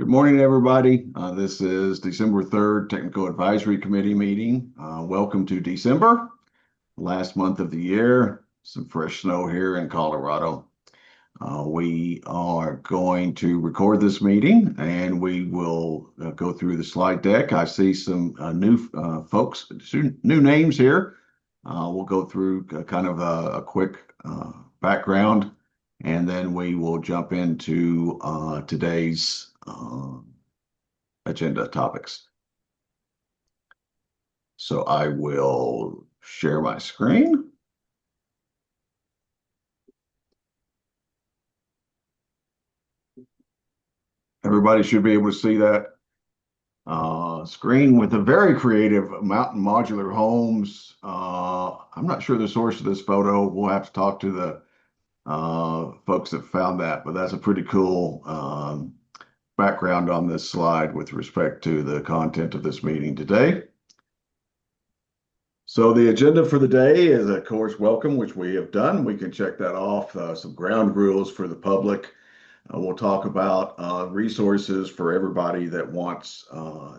Good morning, everybody. This is December 3rd Technical Advisory Committee meeting. Welcome to December, last month of the year. Some fresh snow here in Colorado. We are going to record this meeting and we will go through the slide deck. I see some new folks, new names here. We'll go through kind of a quick background, and then we will jump into today's agenda topics. So I will share my screen. Everybody should be able to see that screen with a very creative Mountain Modular Homes. I'm not sure the source of this photo. We'll have to talk to the folks that found that, but that's a pretty cool background on this slide with respect to the content of this meeting today. So the agenda for the day is, of course, welcome, which we have done. We can check that off. Some ground rules for the public. We'll talk about resources for everybody that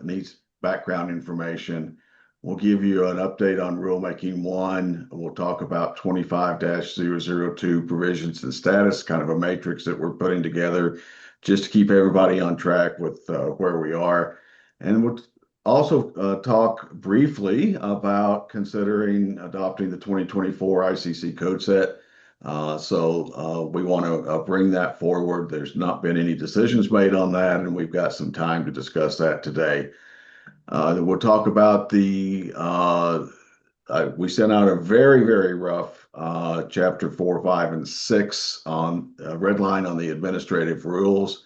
needs background information. We'll give you an update on Rulemaking 1. We'll talk about 25-002 provisions and status, kind of a matrix that we're putting together just to keep everybody on track with where we are. And we'll also talk briefly about considering adopting the 2024 ICC code set. So we want to bring that forward. There's not been any decisions made on that, and we've got some time to discuss that today. We'll talk about we sent out a very, very rough chapter 4, 5, and 6 on red line on the administrative rules,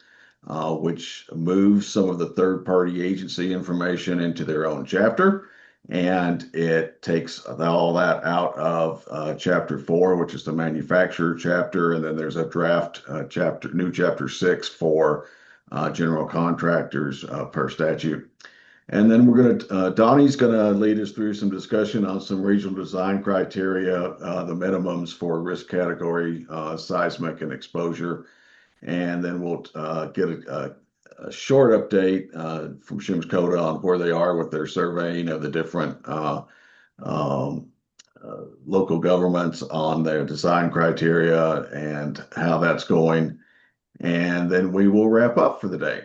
which moves some of the third-party agency information into their own chapter. And it takes all that out of chapter 4, which is the manufacturer chapter. And then there's a draft new chapter 6 for general contractors per statute. And then Donnie's going to lead us through some discussion on some regional design criteria, the minimums for risk category, seismic and exposure. And then we'll get a short update from SHMSCODA on where they are with their surveying of the different local governments on their design criteria and how that's going. And then we will wrap up for the day.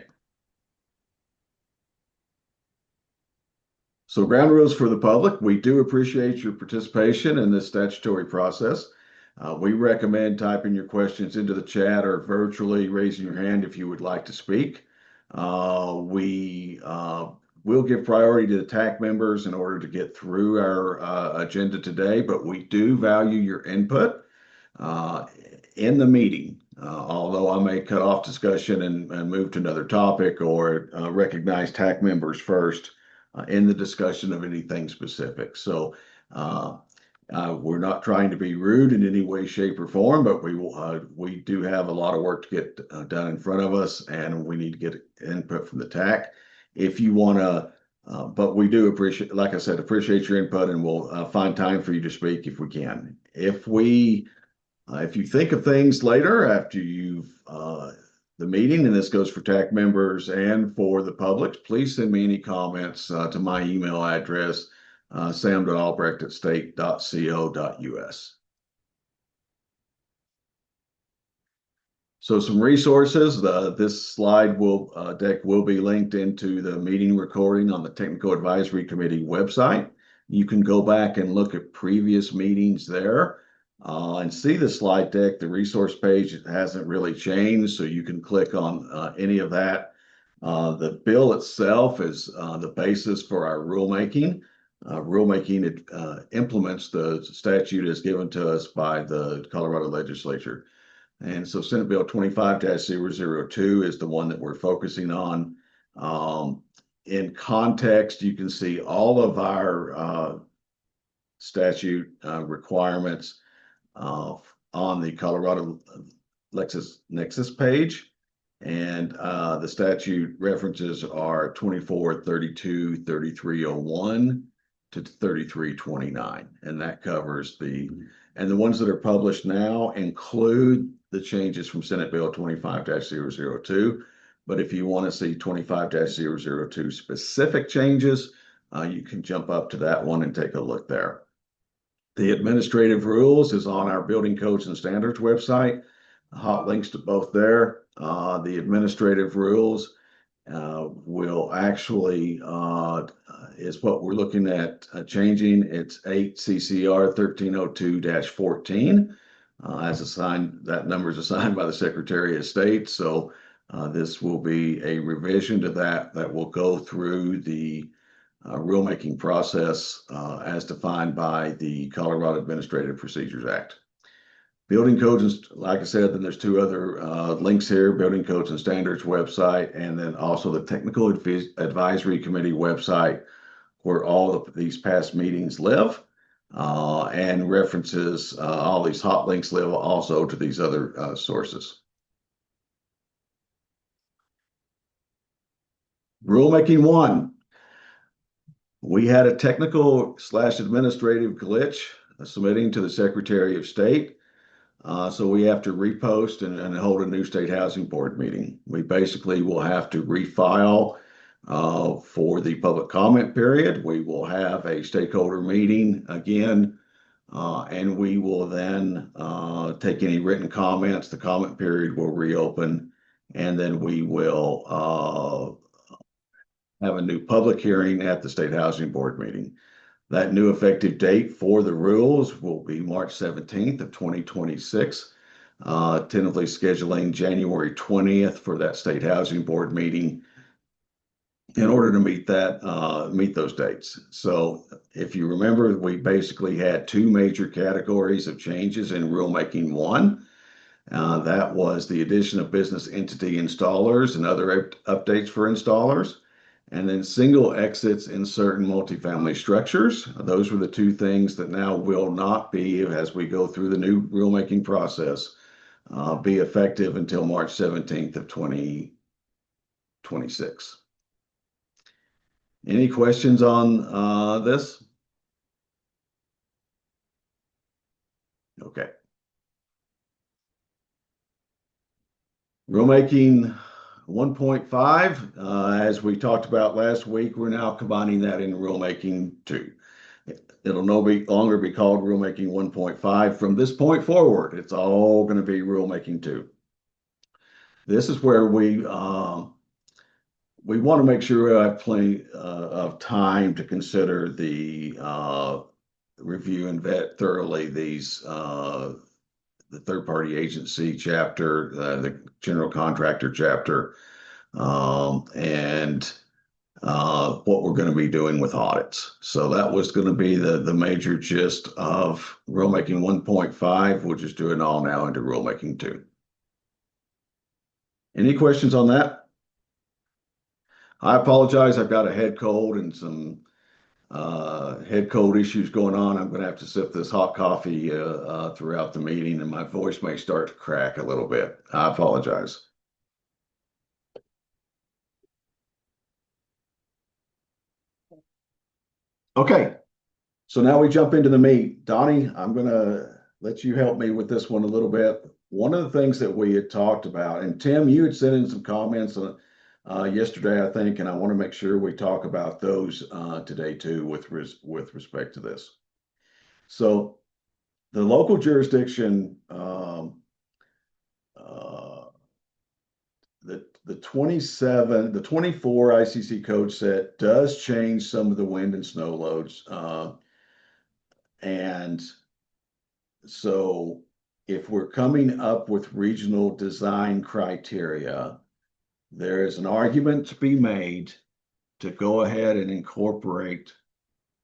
So ground rules for the public. We do appreciate your participation in this statutory process. We recommend typing your questions into the chat or virtually raising your hand if you would like to speak. We will give priority to the TAC members in order to get through our agenda today, but we do value your input in the meeting. Although I may cut off discussion and move to another topic or recognize TAC members first in the discussion of anything specific. So we're not trying to be rude in any way, shape, or form, but we do have a lot of work to get done in front of us, and we need to get input from the TAC. If you want to, but we do appreciate, like I said, appreciate your input, and we'll find time for you to speak if we can. If you think of things later after you've the meeting, and this goes for TAC members and for the public, please send me any comments to my email address, sam.albrecht@state.co.us. So some resources. This slide deck will be linked into the meeting recording on the Technical Advisory Committee website. You can go back and look at previous meetings there and see the slide deck. The resource page hasn't really changed, so you can click on any of that. The bill itself is the basis for our rulemaking. Rulemaking implements the statute as given to us by the Colorado legislature. And so Senate Bill 25-002 is the one that we're focusing on. In context, you can see all of our statute requirements on the Colorado LexisNexis page. And the statute references are 24, 32, 3301 to 3329. And that covers and the ones that are published now include the changes from Senate Bill 25-002, But if you want to see 25-002 specific changes, you can jump up to that one and take a look there. The administrative rules is on our Building Codes and Standards website. Hot links to both there. The administrative rules will actually is what we're looking at changing. It's 8 CCR 1302-14 as assigned. That number is assigned by the Secretary of State. So this will be a revision to that will go through the rulemaking process as defined by the Colorado Administrative Procedures Act. Building codes, like I said, then there's two other links here, Building Codes and Standards website, and then also the Technical Advisory Committee website, where all of these past meetings live, and references, all these hot links live also to these other sources. Rulemaking 1. We had a technical/administrative glitch submitting to the Secretary of State. So we have to repost and hold a new State Housing Board meeting. We basically will have to refile for the public comment period. We will have a stakeholder meeting again, and we will then take any written comments. The comment period will reopen, and then we will have a new public hearing at the State Housing Board meeting. That new effective date for the rules will be March 17th of 2026, tentatively scheduling January 20th for that State Housing Board meeting in order to meet those dates. So if you remember, we basically had two major categories of changes in Rulemaking 1. That was the addition of business entity installers and other updates for installers, and then single exits in certain multifamily structures. Those were the two things that now will not be, as we go through the new rulemaking process, be effective until March 17th of 2026. Any questions on this? Okay. Rulemaking 1.5, as we talked about last week, we're now combining that in Rulemaking 2. It'll no longer be called Rulemaking 1.5. From this point forward, it's all going to be Rulemaking 2. This is where we want to make sure I have plenty of time to consider the review and vet thoroughly these the third-party agency chapter, the general contractor chapter, and what we're going to be doing with audits. So that was going to be the major gist of Rulemaking 1.5. We'll just do it all now into Rulemaking 2. Any questions on that? I apologize. I've got a head cold and some head cold issues going on. I'm going to have to sip this hot coffee throughout the meeting, and my voice may start to crack a little bit. I apologize. Okay, so now we jump into the meat. Donnie, I'm going to let you help me with this one a little bit. One of the things that we had talked about, and Tim, you had sent in some comments yesterday, I think, and I want to make sure we talk about those today too with respect to this. So the local jurisdiction, the 24 ICC code set does change some of the wind and snow loads. And so if we're coming up with regional design criteria, there is an argument to be made to go ahead and incorporate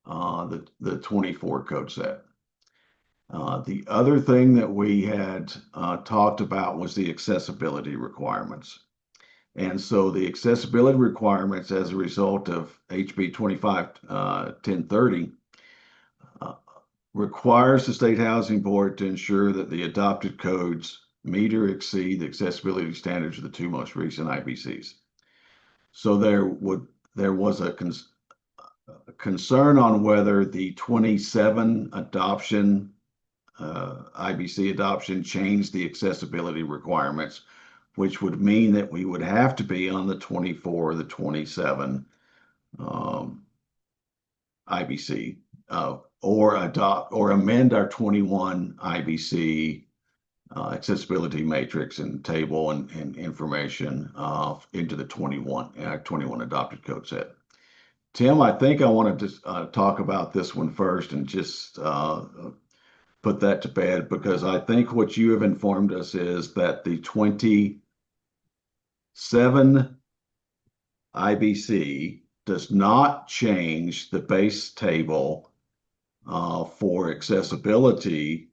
the 24 code set. The other thing that we had talked about was the accessibility requirements. And so the accessibility requirements as a result of HB 251030 requires the State Housing Board to ensure that the adopted codes meet or exceed the accessibility standards of the two most recent IBCs. So there was a concern on whether the 27 adoption, IBC adoption, changed the accessibility requirements which would mean that we would have to be on the 24 or the 27 IBC, or adopt or amend our 21 IBC accessibility matrix and table and information into the 21 adopted code set. Tim, I think I want to just talk about this one first and just put that to bed, because I think what you have informed us is that the 27 IBC does not change the base table for accessibility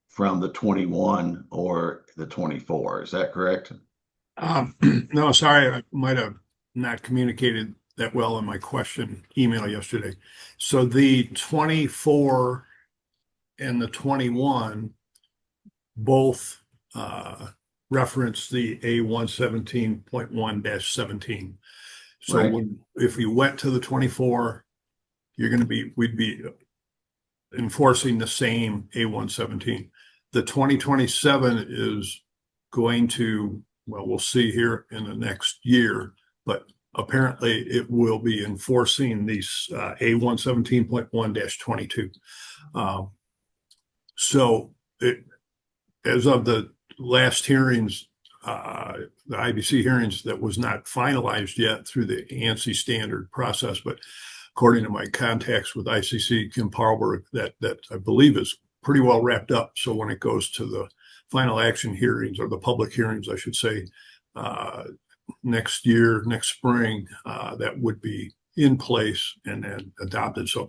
from the 21 or the 24. Is that correct? No, sorry, I might have not communicated that well in my question email yesterday. So the 24 and the 21 both reference the A117.1-17. So Right. if we went to the 24, we'd be enforcing the same A117. The 2027 is going to, well, we'll see here in the next year, but apparently it will be enforcing these A117.1-22. So as of the last hearings, the IBC hearings, that was not finalized yet through the ANSI standard process, but according to my contacts with ICC, Kim Parlberg, that I believe is pretty well wrapped up. So when it goes to the final action hearings, or the public hearings, I should say, next year, next spring, that would be in place and then adopted. So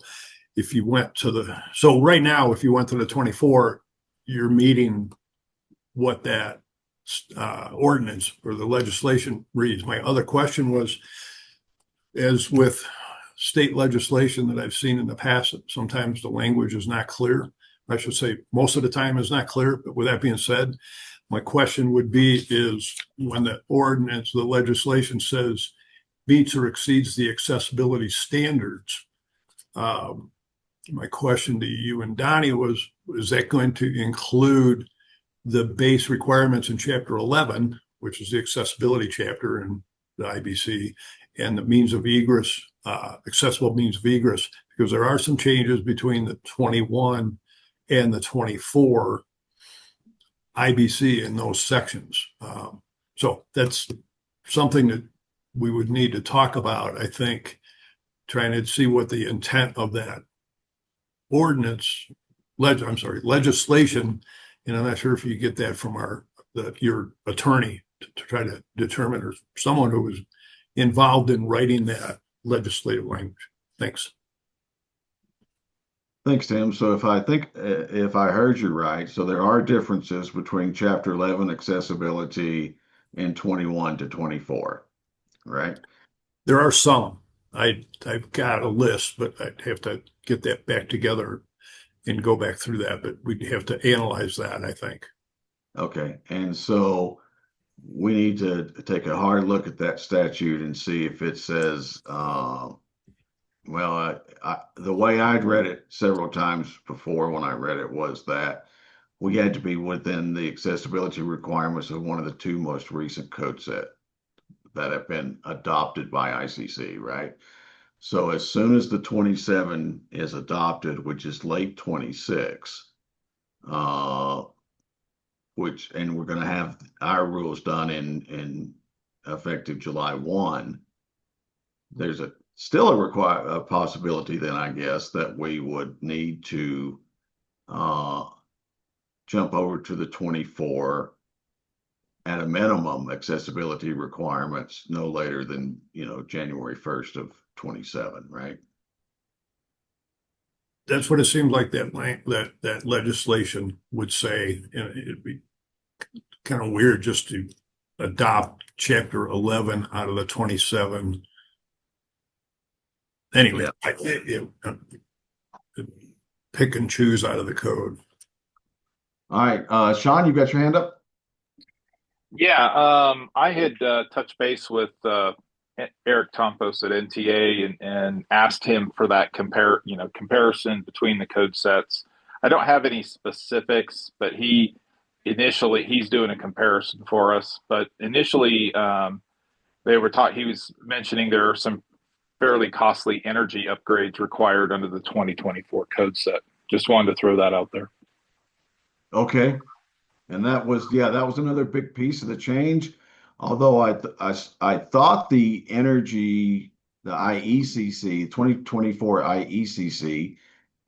if you went to right now, if you went to the 24, you're meeting what that ordinance or the legislation reads. My other question was, as with state legislation that I've seen in the past, sometimes the language is not clear. I should say most of the time is not clear. But with that being said, my question would be is, when the ordinance, the legislation says meets or exceeds the accessibility standards, my question to you and Donnie was, is that going to include the base requirements in Chapter 11, which is the accessibility chapter in the IBC, and the means of egress, accessible means of egress, because there are some changes between the 21 and the 24 IBC in those sections. So that's something that we would need to talk about, I think, trying to see what the intent of that ordinance, legislation, and I'm not sure if you get that from your attorney to try to determine, or someone who was involved in writing that legislative language. Thanks. Thanks, Tim. So if I heard you right, so there are differences between Chapter 11 accessibility and 21 to 24, right? There are some. I've got a list, but I'd have to get that back together and go back through that. But we'd have to analyze that, I think. Okay. And so we need to take a hard look at that statute and see if it says, the way I'd read it several times before when I read it was that we had to be within the accessibility requirements of one of the two most recent code set that have been adopted by ICC, right? So as soon as the 27 is adopted, which is late 26, and we're going to have our rules done in effective July 1, there's still a possibility then, I guess, that we would need to jump over to the 24 at a minimum accessibility requirements no later than, January 1st of 27, right? That's what it seemed like that legislation would say. And it'd be kind of weird just to adopt Chapter 11 out of the 27. Anyway, pick and choose out of the code. All right, Sean, you got your hand up? Yeah, I had touched base with Eric Tompos at NTA and asked him for that comparison between the code sets. I don't have any specifics, but he initially he's doing a comparison for us, but initially he was mentioning there are some fairly costly energy upgrades required under the 2024 code set. Just wanted to throw that out there. Okay. And that was, yeah, that was another big piece of the change. Although I thought the energy, the IECC, 2024 IECC,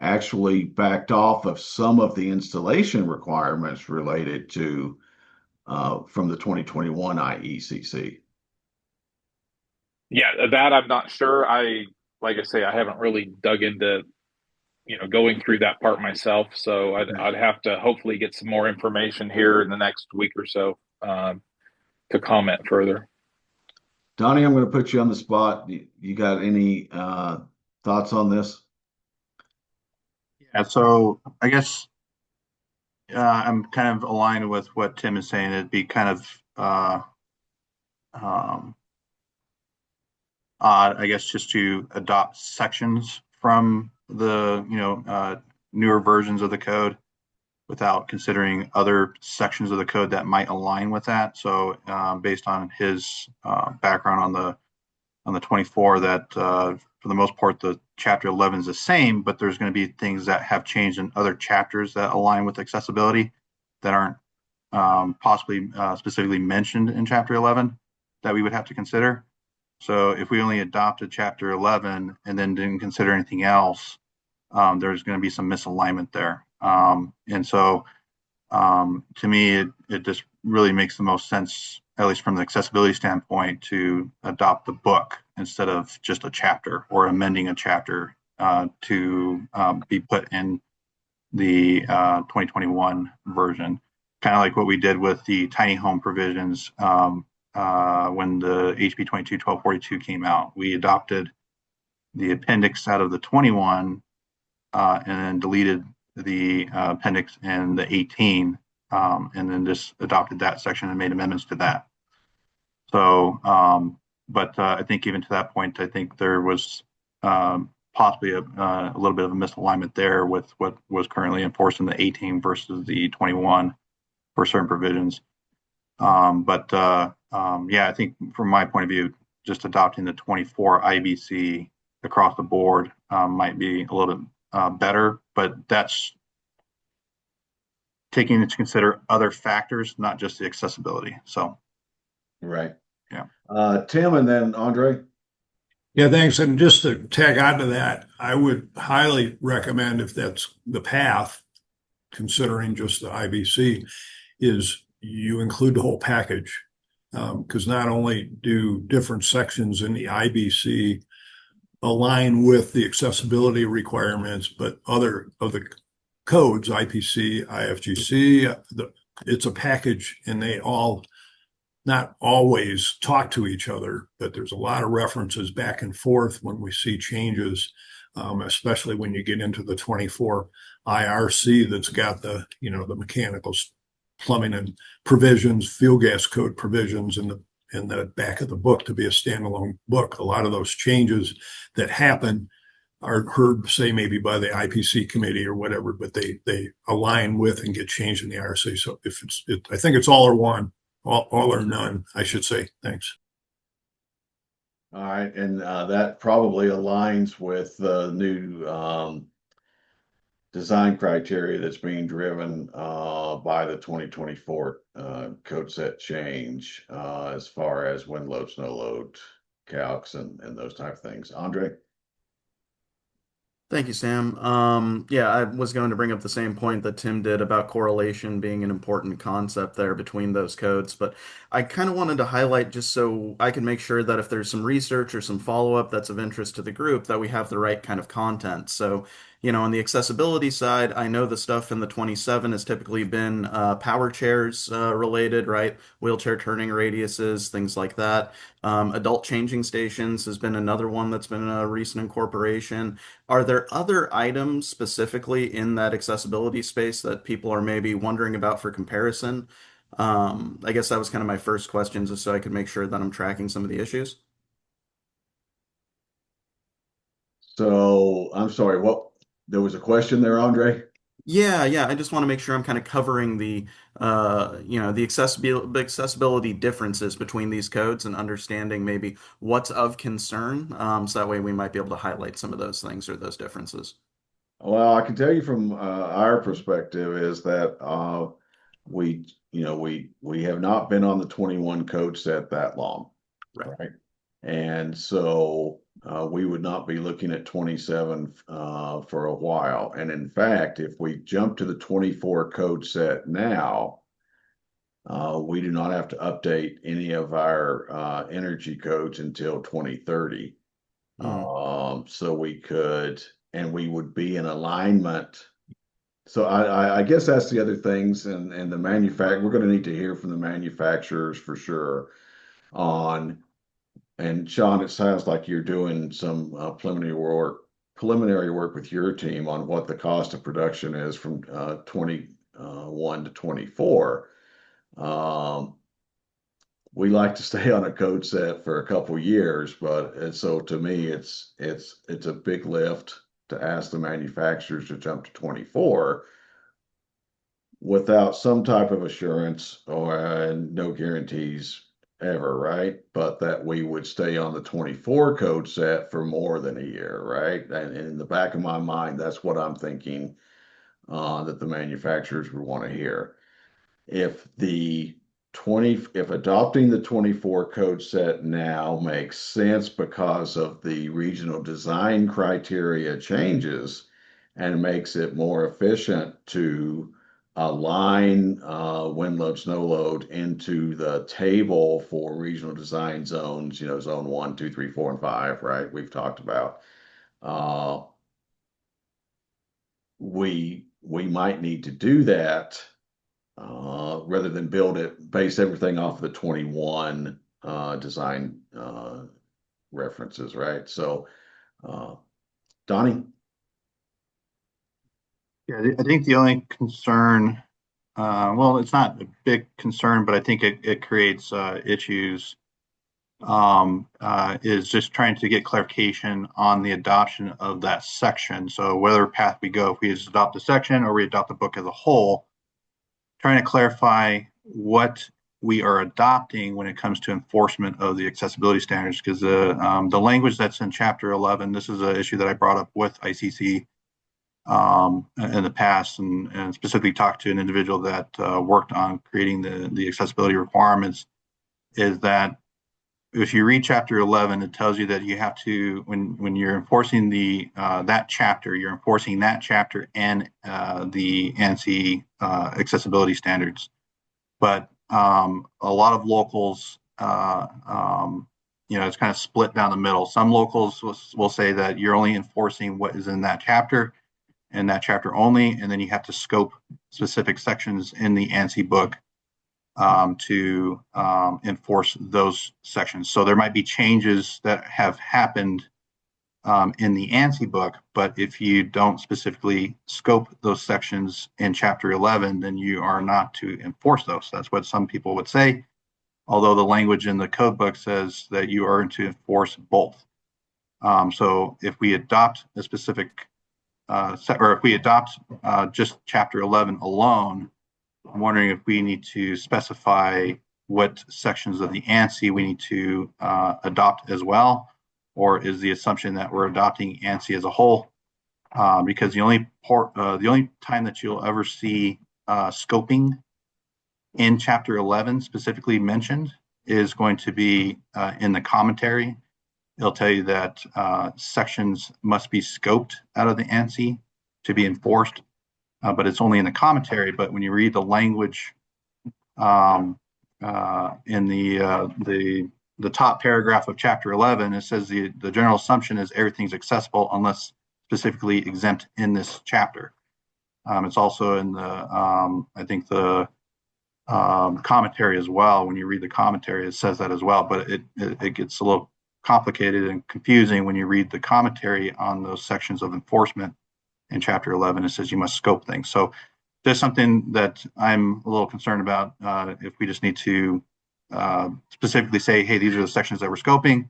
actually backed off of some of the installation requirements related to from the 2021 IECC. Yeah, that I'm not sure. Like I say, I haven't really dug into going through that part myself. So I'd have to hopefully get some more information here in the next week or so to comment further. Donnie, I'm going to put you on the spot. You got any thoughts on this? Yeah, so I guess I'm kind of aligned with what Tim is saying. It'd be kind of um, odd, I guess, just to adopt sections from the newer versions of the code without considering other sections of the code that might align with that. So based on his background on the 24, that for the most part the chapter 11 is the same, but there's going to be things that have changed in other chapters that align with accessibility that aren't possibly specifically mentioned in chapter 11 that we would have to consider. So if we only adopted chapter 11 and then didn't consider anything else, there's going to be some misalignment there. And so to me, it just really makes the most sense, at least from the accessibility standpoint, to adopt the book instead of just a chapter or amending a chapter to be put in the 2021 version. Kind of like what we did with the tiny home provisions when the HB 22-1242 came out. We adopted the appendix out of the 21 and then deleted the appendix in the 18 and then just adopted that section and made amendments to that. So, but I think even to that point, I think there was possibly a little bit of a misalignment there with what was currently enforced in the 18 versus the 21 for certain provisions. Yeah, I think from my point of view, just adopting the 24 IBC across the board might be a little bit better, but that's taking into consider other factors, not just the accessibility. So, Right. yeah. Tim and then Andre. Yeah, thanks. And just to tag on to that, I would highly recommend, if that's the path, considering just the IBC, is you include the whole package. Because not only do different sections in the IBC align with the accessibility requirements, but other of the codes, IPC, IFGC, it's a package, and they all not always talk to each other, but there's a lot of references back and forth when we see changes, especially when you get into the 24 IRC that's got the mechanical plumbing and provisions, fuel gas code provisions in the back of the book to be a standalone book. A lot of those changes that happen are heard, say, maybe by the IPC committee or whatever, but they align with and get changed in the IRC. So I think it's all or one. All or none, I should say. Thanks. All right, and that probably aligns with the new design criteria that's being driven by the 2024 code set change as far as wind load, snow load calcs and those type of things. Andre? Thank you, Sam. Yeah, I was going to bring up the same point that Tim did about correlation being an important concept there between those codes, but I kind of wanted to highlight just so I can make sure that if there's some research or some follow-up that's of interest to the group, that we have the right kind of content. So, on the accessibility side, I know the stuff in the 27 has typically been power chairs related, right? Wheelchair turning radiuses, things like that. Adult changing stations has been another one that's been a recent incorporation. Are there other items specifically in that accessibility space that people are maybe wondering about for comparison? I guess that was kind of my first question, just so I could make sure that I'm tracking some of the issues. So I'm sorry, there was a question there, Andre? Yeah. I just want to make sure I'm kind of covering the, the accessibility differences between these codes and understanding maybe what's of concern. So that way we might be able to highlight some of those things or those differences. Well, I can tell you from our perspective is that we have not been on the 21 code set that long, Right. right? And so we would not be looking at 27 for a while. And in fact, if we jump to the 24 code set now, we do not have to update any of our energy codes until 2030. Mm. So we could, and we would be in alignment. So I guess that's the other things, and the we're going to need to hear from the manufacturers for sure on. And Sean, it sounds like you're doing some preliminary work with your team on what the cost of production is from 21 to 24. Um, we like to stay on a code set for a couple years, but so to me, it's a big lift to ask the manufacturers to jump to 24 without some type of assurance or no guarantees ever, right? But that we would stay on the 24 code set for more than a year, right? And in the back of my mind, that's what I'm thinking that the manufacturers would want to hear. If the 20, if adopting the 24 code set now makes sense because of the regional design criteria changes and makes it more efficient to align wind load, snow load into the table for regional design zones, zone 1, 2, 3, 4, and 5, right? We've talked about. Uh, we might need to do that rather than base everything off the 21 design references, right? So, uh, Donnie? Yeah, I think the only concern, well, it's not a big concern, but I think it creates issues, is just trying to get clarification on the adoption of that section. So whether path we go, if we just adopt a section or we adopt the book as a whole, trying to clarify what we are adopting when it comes to enforcement of the accessibility standards, because the language that's in Chapter 11, this is an issue that I brought up with ICC in the past, and specifically talked to an individual that worked on creating the accessibility requirements, is that if you read Chapter 11, it tells you that you have to, when you're enforcing that chapter, you're enforcing that chapter and the ANSI accessibility standards. But a lot of locals, it's kind of split down the middle. Some locals will say that you're only enforcing what is in that chapter and that chapter only, and then you have to scope specific sections in the ANSI book to enforce those sections. So there might be changes that have happened in the ANSI book, but if you don't specifically scope those sections in Chapter 11, then you are not to enforce those. That's what some people would say, although the language in the code book says that you are to enforce both. So if we adopt a specific, or if we adopt just Chapter 11 alone, I'm wondering if we need to specify what sections of the ANSI we need to adopt as well, or is the assumption that we're adopting ANSI as a whole? Because the only time that you'll ever see scoping in Chapter 11 specifically mentioned is going to be in the commentary. It'll tell you that sections must be scoped out of the ANSI to be enforced. But it's only in the commentary. But when you read the language in the top paragraph of Chapter 11, it says the general assumption is everything's accessible unless specifically exempt in this chapter. It's also in I think the commentary as well. When you read the commentary, it says that as well. But it gets a little complicated and confusing when you read the commentary on those sections of enforcement. In Chapter 11, it says you must scope things. So there's something that I'm a little concerned about if we just need to specifically say, hey, these are the sections that we're scoping,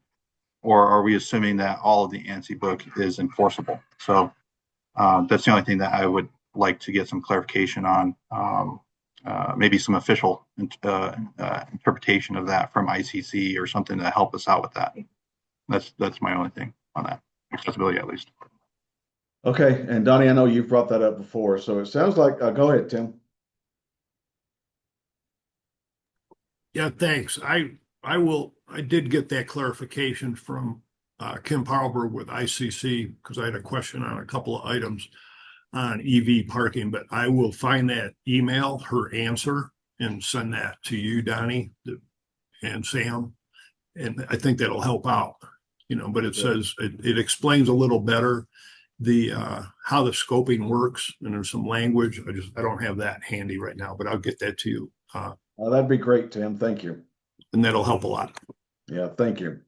or are we assuming that all of the ANSI book is enforceable? So that's the only thing that I would like to get some clarification on maybe some official interpretation of that from ICC or something to help us out with that. That's my only thing on that, accessibility at least. Okay, and Donnie, I know you've brought that up before, so it sounds like, go ahead, Tim. Yeah, thanks. I did get that clarification from Kim Parlberg with ICC because I had a question on a couple of items on EV parking, but I will find that email, her answer, and send that to you, Donnie, and Sam. And I think that'll help out, but it says, it explains a little better the how the scoping works, and there's some language. I don't have that handy right now, but I'll get that to you. That'd be great, Tim. Thank you. And that'll help a lot. Yeah, thank you.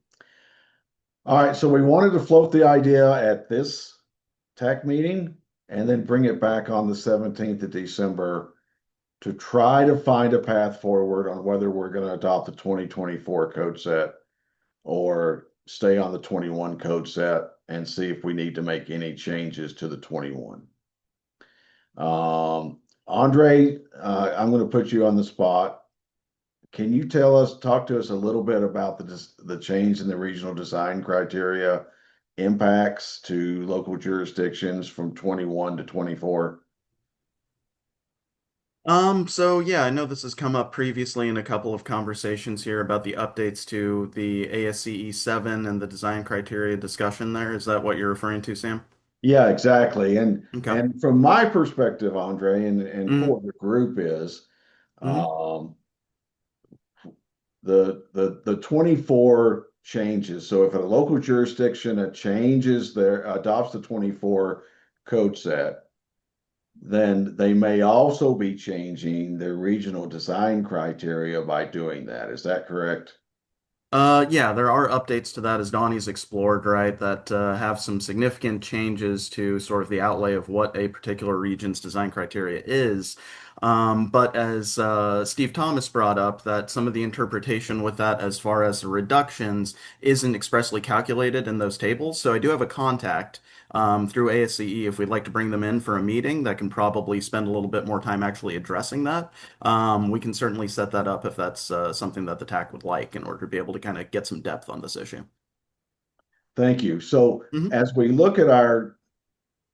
All right, so we wanted to float the idea at this TAC meeting and then bring it back on the 17th of December to try to find a path forward on whether we're going to adopt the 2024 code set or stay on the 21 code set and see if we need to make any changes to the 21. Andre, I'm going to put you on the spot. Can you talk to us a little bit about the change in the regional design criteria impacts to local jurisdictions from 21 to 24? So yeah, I know this has come up previously in a couple of conversations here about the updates to the ASCE 7 and the design criteria discussion there. Is that what you're referring to, Sam? Yeah, exactly. Okay. And from my perspective, Andre, and Mhm. for the group is, Mhm. the 24 changes. So if a local jurisdiction adopts the 24 code set, then they may also be changing their regional design criteria by doing that. Is that correct? Yeah, there are updates to that as Donnie's explored, right, that have some significant changes to sort of the outlay of what a particular region's design criteria is. But as Steve Thomas brought up, that some of the interpretation with that as far as the reductions isn't expressly calculated in those tables. So I do have a contact through ASCE if we'd like to bring them in for a meeting that can probably spend a little bit more time actually addressing that. We can certainly set that up if that's something that the TAC would like in order to be able to kind of get some depth on this issue. Thank you. So Hmm. as we look at our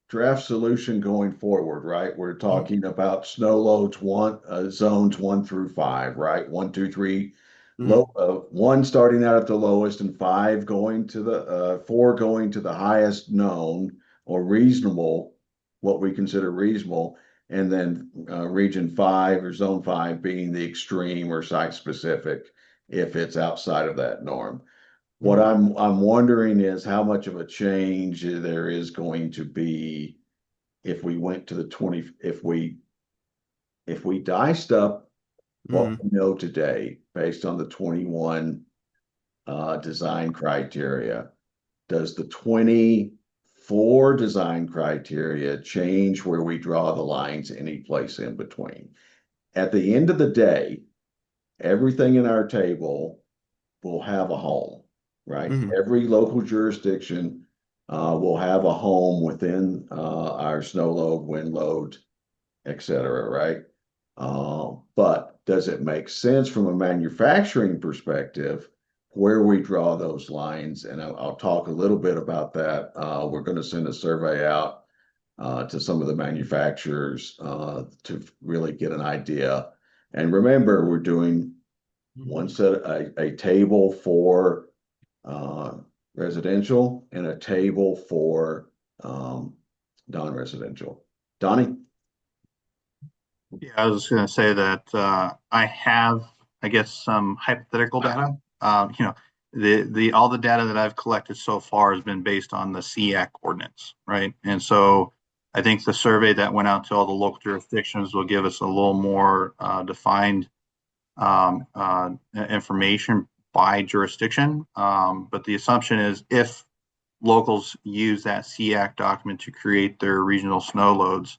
draft solution going forward, right? We're talking about snow loads zones 1 through 5, right? 1, 2, 3, Hmm. one starting out at the lowest and 5 going to the 4 going to the highest known or reasonable, what we consider reasonable, and then region 5 or zone 5 being the extreme or site specific if it's outside of that norm. What I'm wondering is how much of a change there is going to be if we went to the 20, if we diced up what Hmm. we know today based on the 21 design criteria, does the 24 design criteria change where we draw the lines any place in between? At the end of the day, everything in our table will have a home, right? Hmm. Every local jurisdiction will have a home within our snow load, wind load, et cetera, right? But does it make sense from a manufacturing perspective where we draw those lines? And I'll talk a little bit about that. We're going to send a survey out to some of the manufacturers to really get an idea. And remember, we're doing one set a table for residential and a table for non-residential. Donnie? Yeah, I was going to say that I have, I guess, some hypothetical data. All the data that I've collected so far has been based on the SEAC ordinance, right? And so I think the survey that went out to all the local jurisdictions will give us a little more defined information by jurisdiction. But the assumption is if locals use that SEAC document to create their regional snow loads,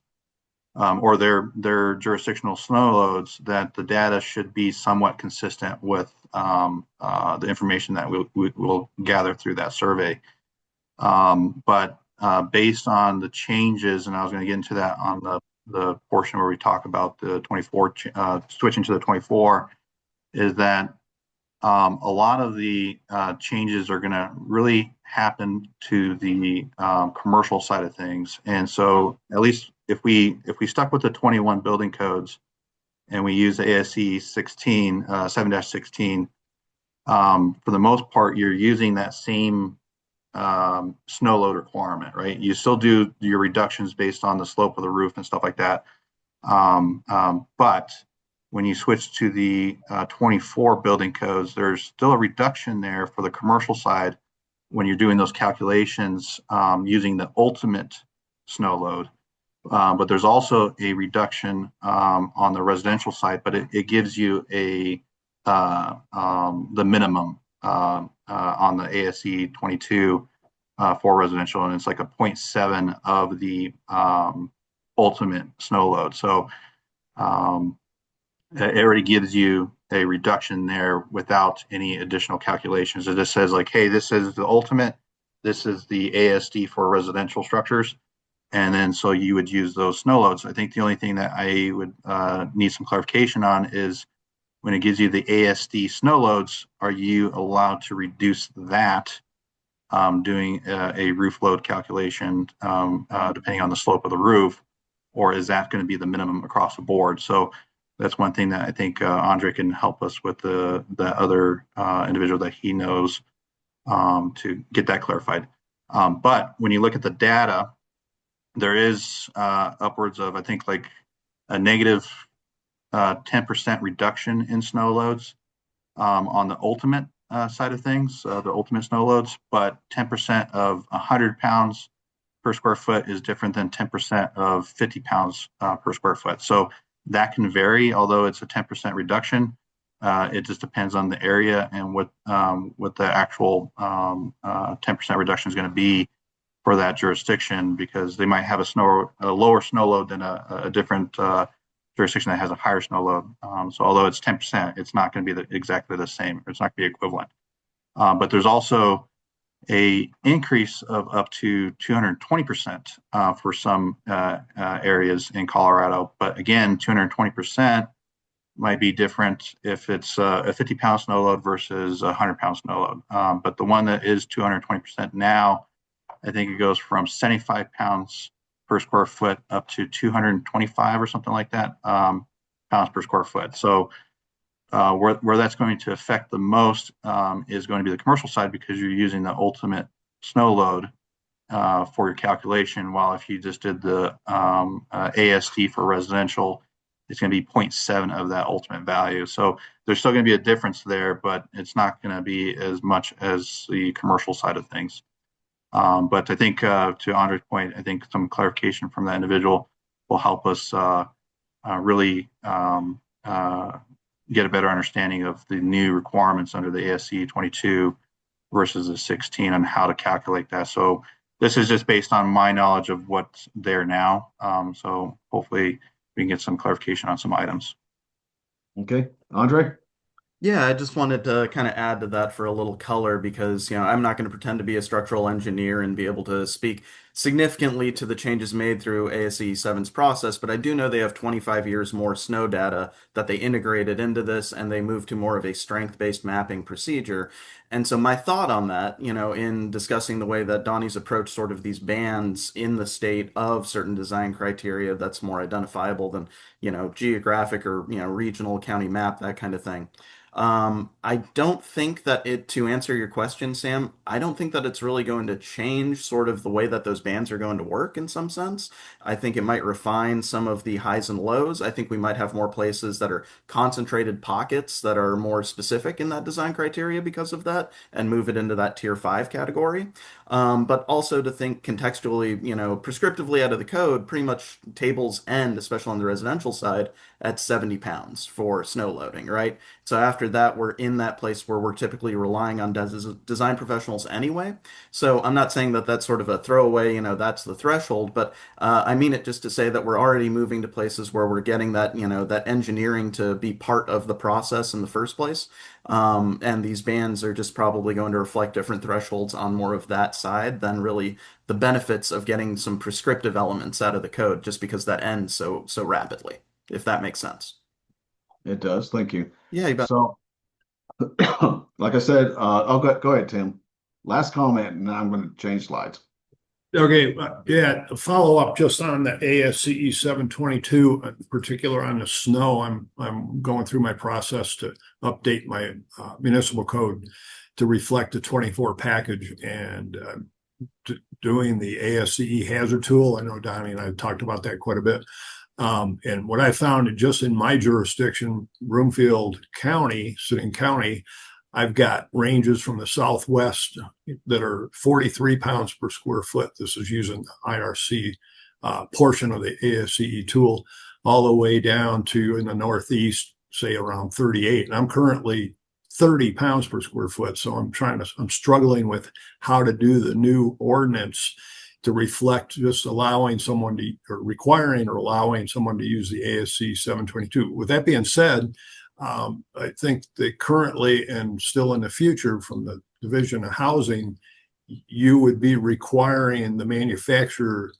or their jurisdictional snow loads, that the data should be somewhat consistent with the information that we'll gather through that survey. But based on the changes, and I was going to get into that on the the portion where we talk about the 24 switching to the 24 is that a lot of the changes are going to really happen to the commercial side of things. And so at least if we stuck with the 21 building codes and we use ASC 16, 7-16, for the most part, you're using that same snow load requirement, right? You still do your reductions based on the slope of the roof and stuff like that. But when you switch to the 24 building codes, there's still a reduction there for the commercial side when you're doing those calculations using the ultimate snow load. But there's also a reduction on the residential side, but it gives you the minimum on the ASC 22 for residential, and it's like a 0.7 of the ultimate snow load. So it already gives you a reduction there without any additional calculations. It just says like, hey, this is the ultimate, this is the ASD for residential structures. And then so you would use those snow loads. I think the only thing that I would need some clarification on is when it gives you the ASD snow loads, are you allowed to reduce that doing a roof load calculation depending on the slope of the roof, or is that going to be the minimum across the board? So that's one thing that I think Andre can help us with the other individual that he knows to get that clarified. But when you look at the data, there is upwards of, I think, like a negative 10% reduction in snow loads on the ultimate side of things, the ultimate snow loads, but 10% of 100 pounds per square foot is different than 10% of 50 pounds per square foot. So that can vary, although it's a 10% reduction. It just depends on the area and what the actual 10% reduction is going to be for that jurisdiction, because they might have a lower snow load than a different jurisdiction that has a higher snow load. So although it's 10%, it's not going to be exactly the same. It's not going to be equivalent. But there's also a increase of up to 220% for some areas in Colorado. But again, 220% might be different if it's a 50-pound snow load versus a 100-pound snow load. But the one that is 220% now, I think it goes from 75 pounds per square foot up to 225 or something like that pounds per square foot. So where that's going to affect the most is going to be the commercial side, because you're using the ultimate snow load for your calculation. While if you just did the ASD for residential, it's going to be 0.7 of that ultimate value. So there's still going to be a difference there, but it's not going to be as much as the commercial side of things. But I think to Andre's point, I think some clarification from that individual will help us really get a better understanding of the new requirements under the ASC 22 versus the 16 on how to calculate that. So this is just based on my knowledge of what's there now. So hopefully we can get some clarification on some items. Okay, Andre? Yeah, I just wanted to kind of add to that for a little color because, I'm not going to pretend to be a structural engineer and be able to speak significantly to the changes made through ASCE 7's process, but I do know they have 25 years more snow data that they integrated into this, and they moved to more of a strength-based mapping procedure. And so my thought on that, in discussing the way that Donnie's approached sort of these bands in the state of certain design criteria that's more identifiable than, geographic or, regional county map, that kind of thing. I don't think that to answer your question, Sam, I don't think that it's really going to change sort of the way that those bands are going to work in some sense. I think it might refine some of the highs and lows. I think we might have more places that are concentrated pockets that are more specific in that design criteria because of that and move it into that tier 5 category. But also to think contextually, prescriptively out of the code, pretty much tables end, especially on the residential side, at 70 pounds for snow loading, right? So after that, we're in that place where we're typically relying on design professionals anyway. So I'm not saying that that's sort of a throwaway, say, that's the threshold, but I mean it just to say that we're already moving to places where we're getting that, that engineering to be part of the process in the first place. And these bans are just probably going to reflect different thresholds on more of that side than really the benefits of getting some prescriptive elements out of the code, just because that ends so rapidly, if that makes sense. It does. Thank you. Yeah, you bet. So, like I said, go ahead, Tim. Last comment, and then I'm going to change slides. Okay, yeah, a follow up just on the ASCE 722, in particular on the snow. I'm going through my process to update my municipal code to reflect the 24 package and doing the ASCE hazard tool. I know Donnie and I talked about that quite a bit. And what I found just in my jurisdiction, Broomfield County, Sidding County, I've got ranges from the Southwest that are 43 pounds per square foot. This is using the IRC portion of the ASCE tool, all the way down to in the Northeast, say around 38. And I'm currently 30 pounds per square foot. So I'm struggling with how to do the new ordinance to reflect just allowing someone to, or requiring or allowing someone to use the ASC 722. With that being said, I think that currently and still in the future from the Division of Housing, you would be requiring the manufacturer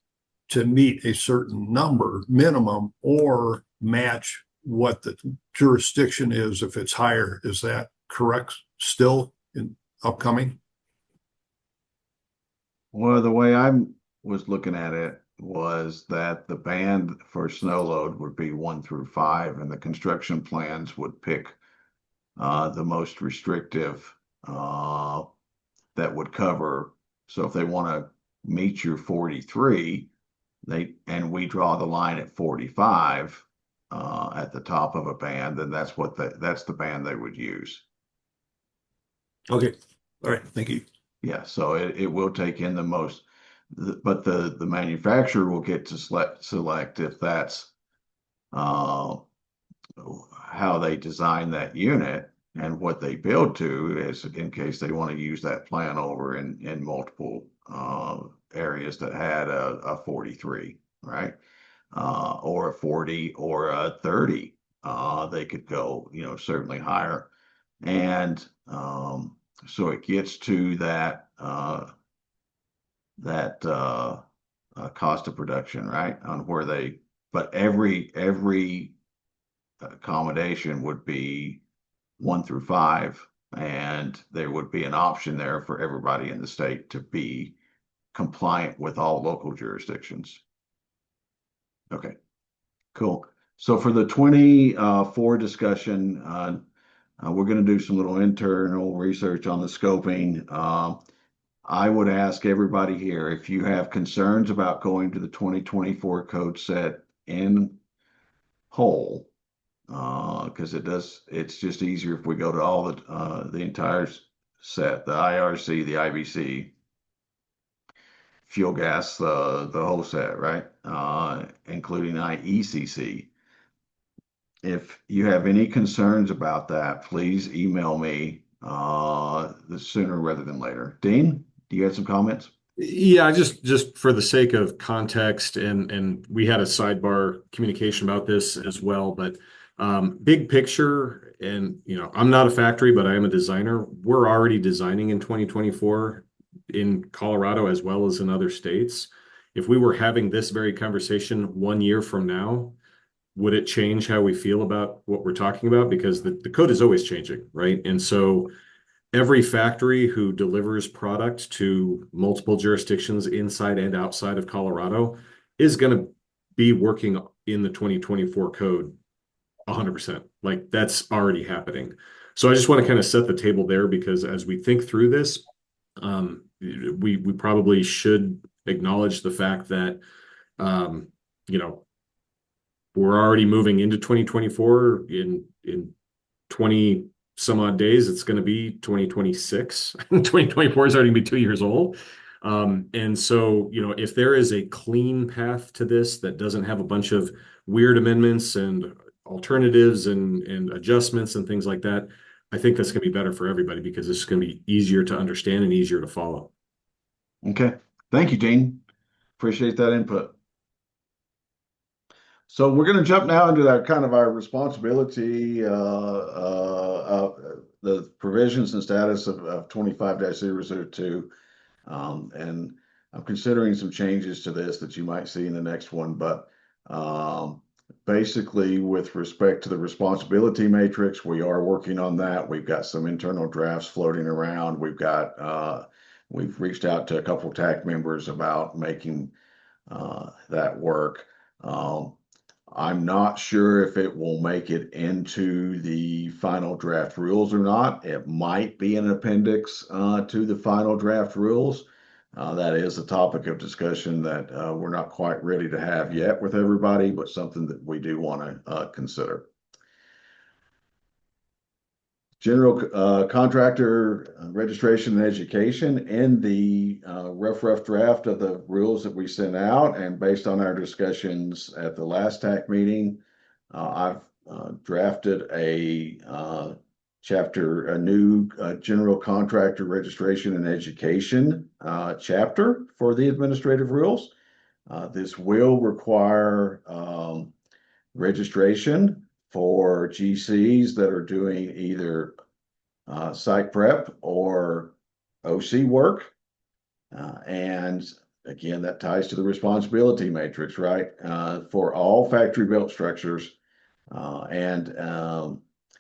to meet a certain number minimum or match what the jurisdiction is if it's higher. Is that correct still in upcoming? Well, the way I was looking at it was that the band for snow load would be 1 through 5, and the construction plans would pick the most restrictive that would cover. So if they want to meet your 43, and we draw the line at 45 at the top of a band, then that's the band they would use. Okay. All right. Thank you. Yeah. So it will take in the most. But the manufacturer will get to select if that's how they design that unit and what they build to, is in case they want to use that plan over in multiple areas that had a 43, right? Or a 40 or a 30. They could go, certainly higher. And so it gets to that cost of production, right? On where but every accommodation would be 1 through 5, and there would be an option there for everybody in the state to be compliant with all local jurisdictions. Okay, cool. So for the 24 discussion, we're going to do some little internal research on the scoping. I would ask everybody here, if you have concerns about going to the 2024 code set in whole, because it's just easier if we go to all the entire set, the IRC, the IBC, fuel gas, the whole set, right? Including IECC. If you have any concerns about that, please email me the sooner rather than later. Dean, do you have some comments? Yeah, just for the sake of context, and we had a sidebar communication about this as well, but big picture, and I'm not a factory, but I am a designer. We're already designing in 2024 in Colorado as well as in other states. If we were having this very conversation 1 year from now, would it change how we feel about what we're talking about? Because the code is always changing, right? And so every factory who delivers product to multiple jurisdictions inside and outside of Colorado is going to be working in the 2024 code 100%. Like, that's already happening. So I just want to kind of set the table there, because as we think through this, we probably should acknowledge the fact that we're already moving into 2024 in 20 some odd days. It's going to be 2026. 2024 is already going to be 2 years old. And so, if there is a clean path to this that doesn't have a bunch of weird amendments and alternatives and adjustments and things like that, I think that's going to be better for everybody, because it's going to be easier to understand and easier to follow. Okay. Thank you, Dean. Appreciate that input. So we're going to jump now into that kind of our responsibility, the provisions and status of 25-002. And I'm considering some changes to this that you might see in the next one, but basically with respect to the responsibility matrix, we are working on that. We've got some internal drafts floating around. We've reached out to a couple of TAC members about making that work. I'm not sure if it will make it into the final draft rules or not. It might be an appendix to the final draft rules. That is a topic of discussion that we're not quite ready to have yet with everybody, but something that we do want to consider. General contractor registration and education in the rough draft of the rules that we sent out, and based on our discussions at the last TAC meeting, I've drafted a new general contractor registration and education chapter for the administrative rules. This will require registration for GCs that are doing either site prep or OC work. And again, that ties to the responsibility matrix, right? For all factory built structures.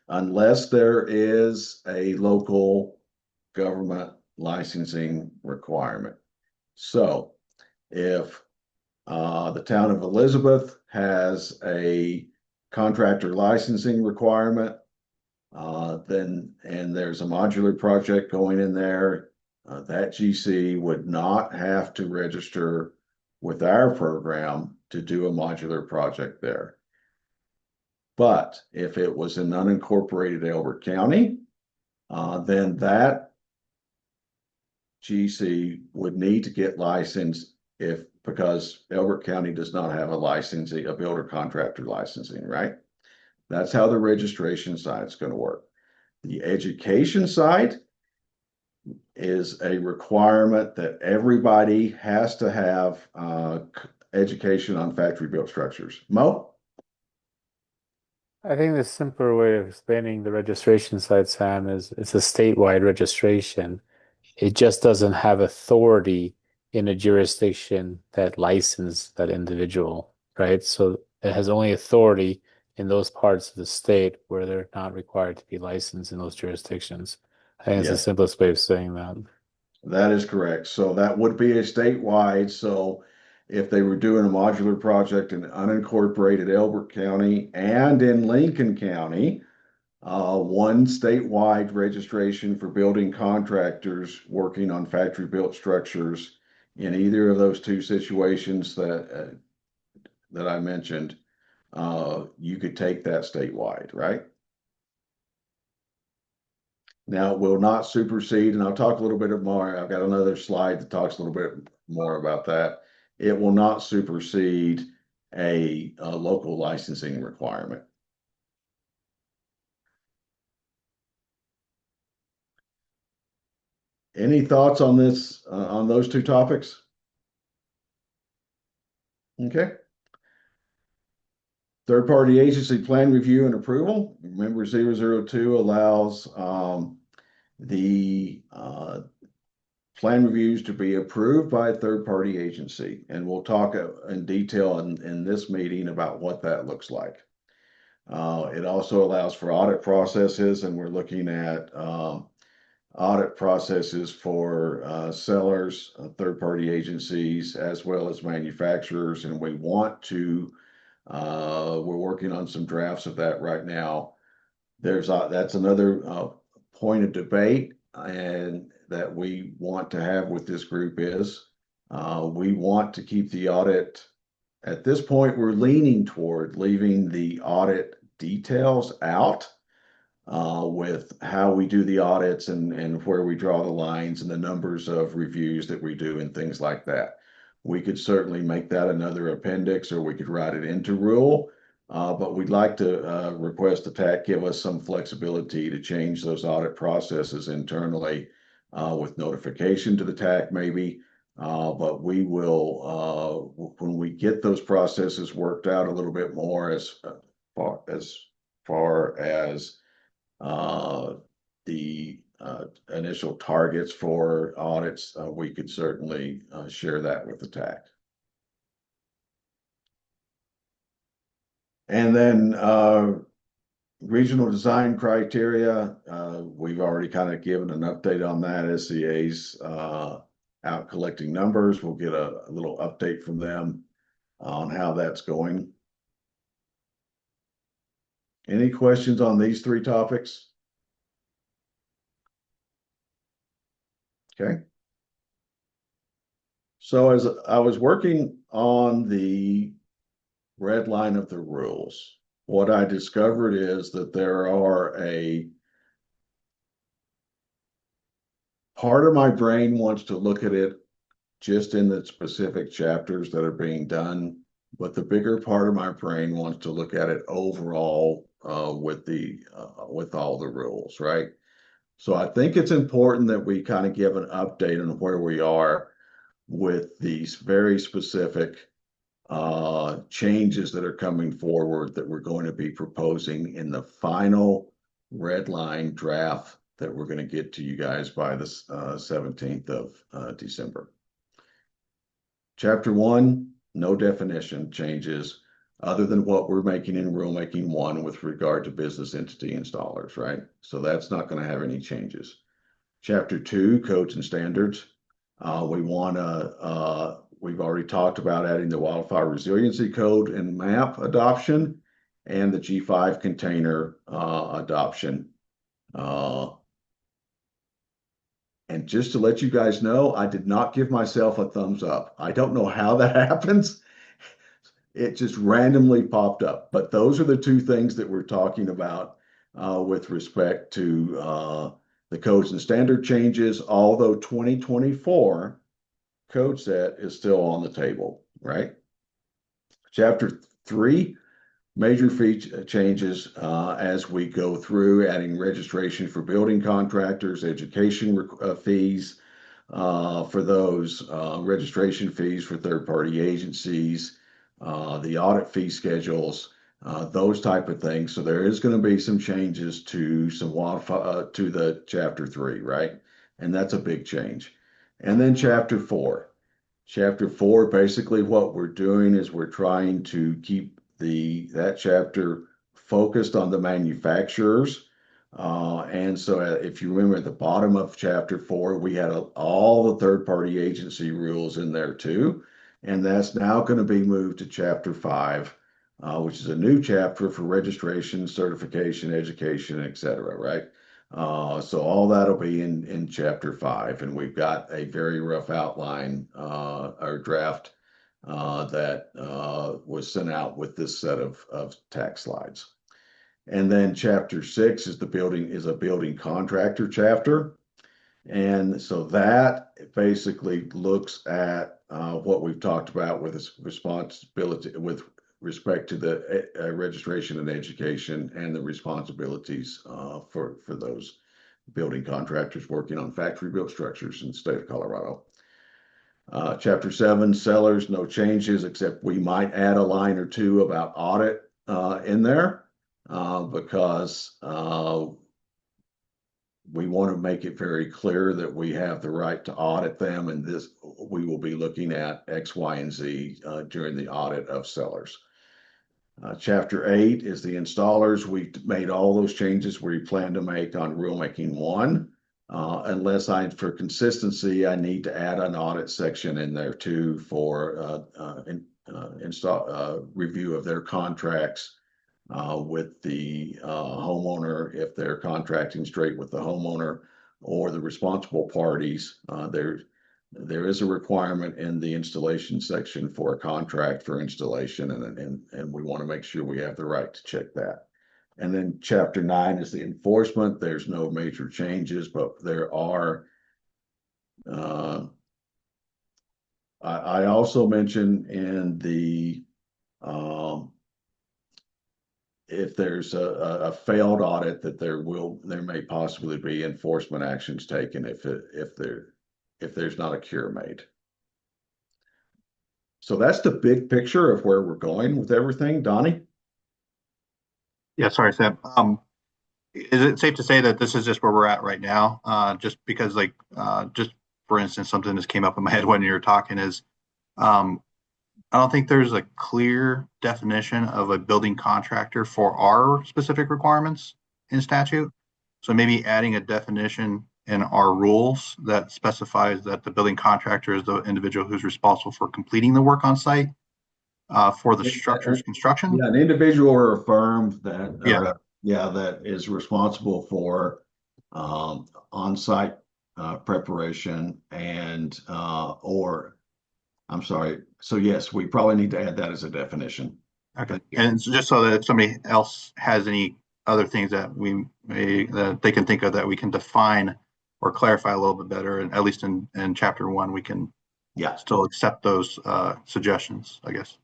Unless there is a local government licensing requirement. So if the town of Elizabeth has a contractor licensing requirement, and there's a modular project going in there, that GC would not have to register with our program to do a modular project there. But if it was in unincorporated Elbert County, then that GC would need to get licensed because Elbert County does not have a builder contractor licensing, right? That's how the registration side is going to work. The education side is a requirement that everybody has to have education on factory built structures. Mo? I think the simpler way of explaining the registration side, Sam, is it's a statewide registration. It just doesn't have authority in a jurisdiction that licensed that individual, right? So it has only authority in those parts of the state where they're not required to be licensed in those jurisdictions. I think it's the simplest way of saying that. That is correct. So that would be a statewide. So if they were doing a modular project in unincorporated Elbert County and in Lincoln County, one statewide registration for building contractors working on factory built structures in either of those two situations that I mentioned, you could take that statewide, right? Now, it will not supersede, and I'll talk a little bit more. I've got another slide that talks a little bit more about that. It will not supersede a local licensing requirement. Any thoughts on this, on those two topics? Okay. Third-party agency plan review and approval. Remember, 002 allows the plan reviews to be approved by a third-party agency. And we'll talk in detail in this meeting about what that looks like. It also allows for audit processes, and we're looking at audit processes for sellers, third-party agencies, as well as manufacturers. And we want to we're working on some drafts of that right now. That's another point of debate, and that we want to have with this group is we want to keep the audit. At this point, we're leaning toward leaving the audit details out with how we do the audits and where we draw the lines and the numbers of reviews that we do and things like that. We could certainly make that another appendix, or we could write it into rule, but we'd like to request the TAC give us some flexibility to change those audit processes internally with notification to the TAC maybe, But we will, when we get those processes worked out a little bit more as far as the initial targets for audits, we could certainly share that with the TAC. And then regional design criteria, we've already kind of given an update on that. SCA's out collecting numbers. We'll get a little update from them on how that's going. Any questions on these three topics? Okay. So as I was working on the red line of the rules, what I discovered is that there are a part of my brain wants to look at it just in the specific chapters that are being done, but the bigger part of my brain wants to look at it overall with all the rules, right? So I think it's important that we kind of give an update on where we are with these very specific changes that are coming forward that we're going to be proposing in the final red line draft that we're going to get to you guys by the 17th of December. Chapter 1, no definition changes other than what we're making in rulemaking 1 with regard to business entity installers, right? So that's not going to have any changes. Chapter 2, codes and standards. We've already talked about adding the wildfire resiliency code and MAP adoption and the G5 container adoption. And just to let you guys know, I did not give myself a thumbs up. I don't know how that happens. It just randomly popped up. But those are the two things that we're talking about with respect to the codes and standard changes, although 2024 code set is still on the table, right? Chapter 3, major fee changes as we go through, adding registration for building contractors, education fees for those, registration fees for third-party agencies, the audit fee schedules, those type of things. So there is going to be some changes to to the chapter 3, right? And that's a big change. And then chapter 4. Chapter 4, basically what we're doing is we're trying to keep that chapter focused on the manufacturers. And so if you remember at the bottom of chapter 4, we had all the third-party agency rules in there too. And that's now going to be moved to chapter 5, which is a new chapter for registration, certification, education, et cetera, right? So all that'll be in chapter 5, and we've got a very rough outline or draft that was sent out with this set of tax slides. And then chapter 6 is a building contractor chapter. And so that basically looks at what we've talked about with this responsibility with respect to the registration and education and the responsibilities for those building contractors working on factory built structures in the state of Colorado. Chapter 7, sellers, no changes, except we might add a line or two about audit in there because we want to make it very clear that we have the right to audit them, and we will be looking at X, Y, and Z during the audit of sellers. Chapter 8 is the installers. We've made all those changes we plan to make on rulemaking 1. Unless for consistency, I need to add an audit section in there too for review of their contracts with the homeowner, if they're contracting straight with the homeowner or the responsible parties. There is a requirement in the installation section for a contract for installation, and we want to make sure we have the right to check that. And then chapter 9 is the enforcement. There's no major changes, but there are. I also mentioned in the if there's a failed audit that there may possibly be enforcement actions taken if there's not a cure made. So that's the big picture of where we're going with everything. Donnie? Yeah, sorry, Sam. Is it safe to say that this is just where we're at right now? Just because, like, just for instance, something that came up in my head when you were talking is, um, I don't think there's a clear definition of a building contractor for our specific requirements in statute. So maybe adding a definition in our rules that specifies that the building contractor is the individual who's responsible for completing the work on site for the structure's construction. Yeah, an individual or a firm that, Yeah. that is responsible for on-site preparation and or I'm sorry. So yes, we probably need to add that as a definition. Okay. And it's just so that if somebody else has any other things that that they can think of that we can define or clarify a little bit better, and at least in chapter 1, we can Yeah. still accept those suggestions, I guess.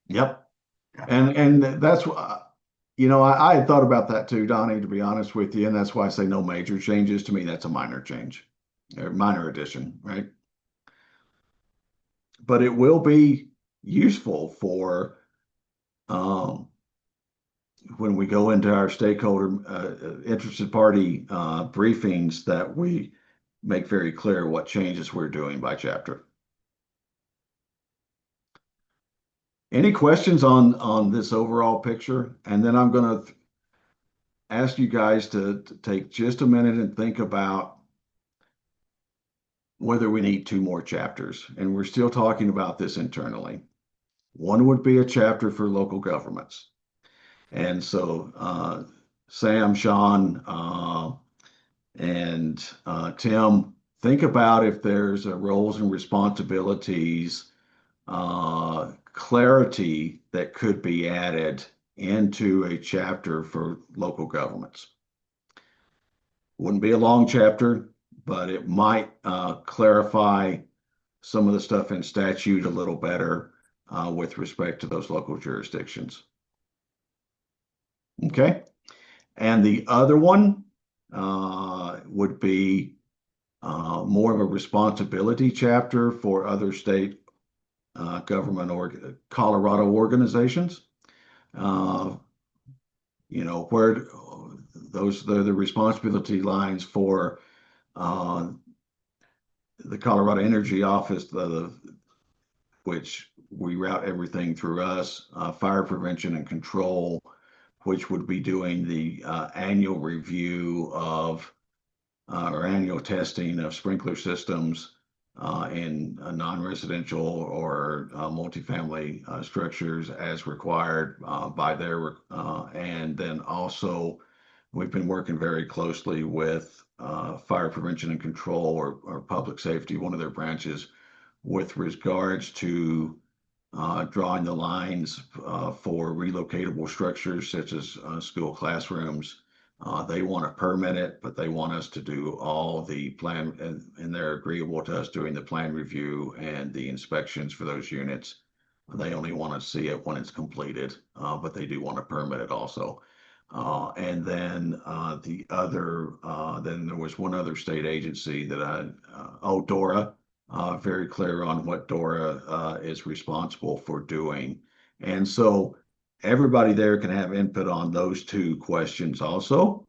Yep. Yeah. And that's what, I had thought about that too, Donnie, to be honest with you. And that's why I say no major changes. To me, that's a minor change or minor addition, right? But it will be useful for when we go into our stakeholder interested party briefings that we make very clear what changes we're doing by chapter. Any questions on this overall picture? And then I'm going to ask you guys to take just a minute and think about whether we need 2 more chapters. And we're still talking about this internally. One would be a chapter for local governments. And so Sam, Sean, and Tim, think about if there's a roles and responsibilities clarity that could be added into a chapter for local governments. Wouldn't be a long chapter, but it might clarify some of the stuff in statute a little better with respect to those local jurisdictions. Okay. And the other one would be more of a responsibility chapter for other state government or Colorado organizations. Where those are the responsibility lines for the Colorado Energy Office, which we route everything through us, fire prevention and control, which would be doing the annual review of or annual testing of sprinkler systems in non-residential or multifamily structures as required by their, and then also we've been working very closely with fire prevention and control or public safety, one of their branches, with regards to drawing the lines for relocatable structures such as school classrooms. They want to permit it, but they want us to do all the plan, and they're agreeable to us doing the plan review and the inspections for those units. They only want to see it when it's completed, but they do want to permit it also. And then then there was one other state agency that DORA, very clear on what DORA is responsible for doing. And so everybody there can have input on those 2 questions also,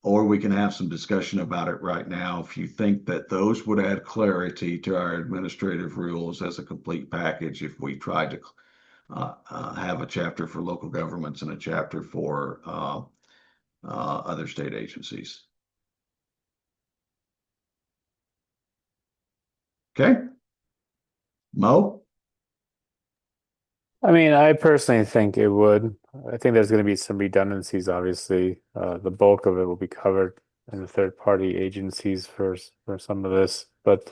or we can have some discussion about it right now. If you think that those would add clarity to our administrative rules as a complete package, if we tried to have a chapter for local governments and a chapter for other state agencies. Okay. Mo? I mean, I personally think it would. I think there's going to be some redundancies, obviously. The bulk of it will be covered in the third-party agencies for some of this. But,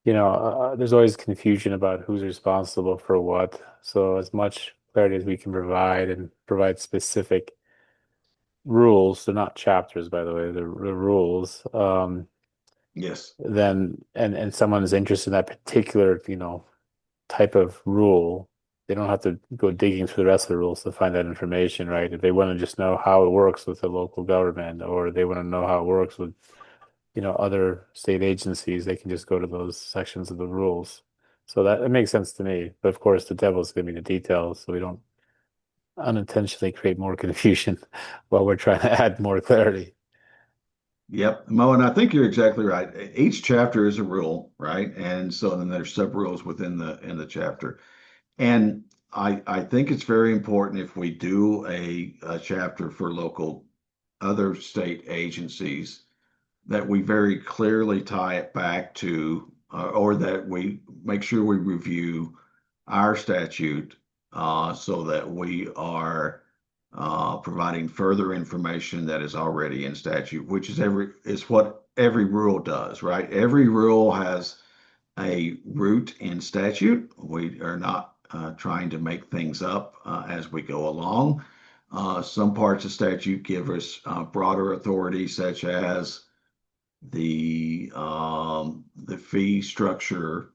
there's always confusion about who's responsible for what. So as much clarity as we can provide and provide specific rules, they're not chapters, by the way, they're rules. Yes. Then, and someone is interested in that particular, type of rule, they don't have to go digging through the rest of the rules to find that information, right? If they want to just know how it works with the local government, or they want to know how it works with, other state agencies, they can just go to those sections of the rules. So that it makes sense to me. But of course, the devil's going to be in the details, so we don't unintentionally create more confusion while we're trying to add more clarity. Yep, Mo, and I think you're exactly right. Each chapter is a rule, right? And so then there's sub rules within the chapter. And I think it's very important if we do a chapter for local other state agencies that we very clearly tie it back to, or that we make sure we review our statute so that we are providing further information that is already in statute, which is what every rule does, right? Every rule has a root in statute. We are not trying to make things up as we go along. Some parts of statute give us broader authority, such as the fee structure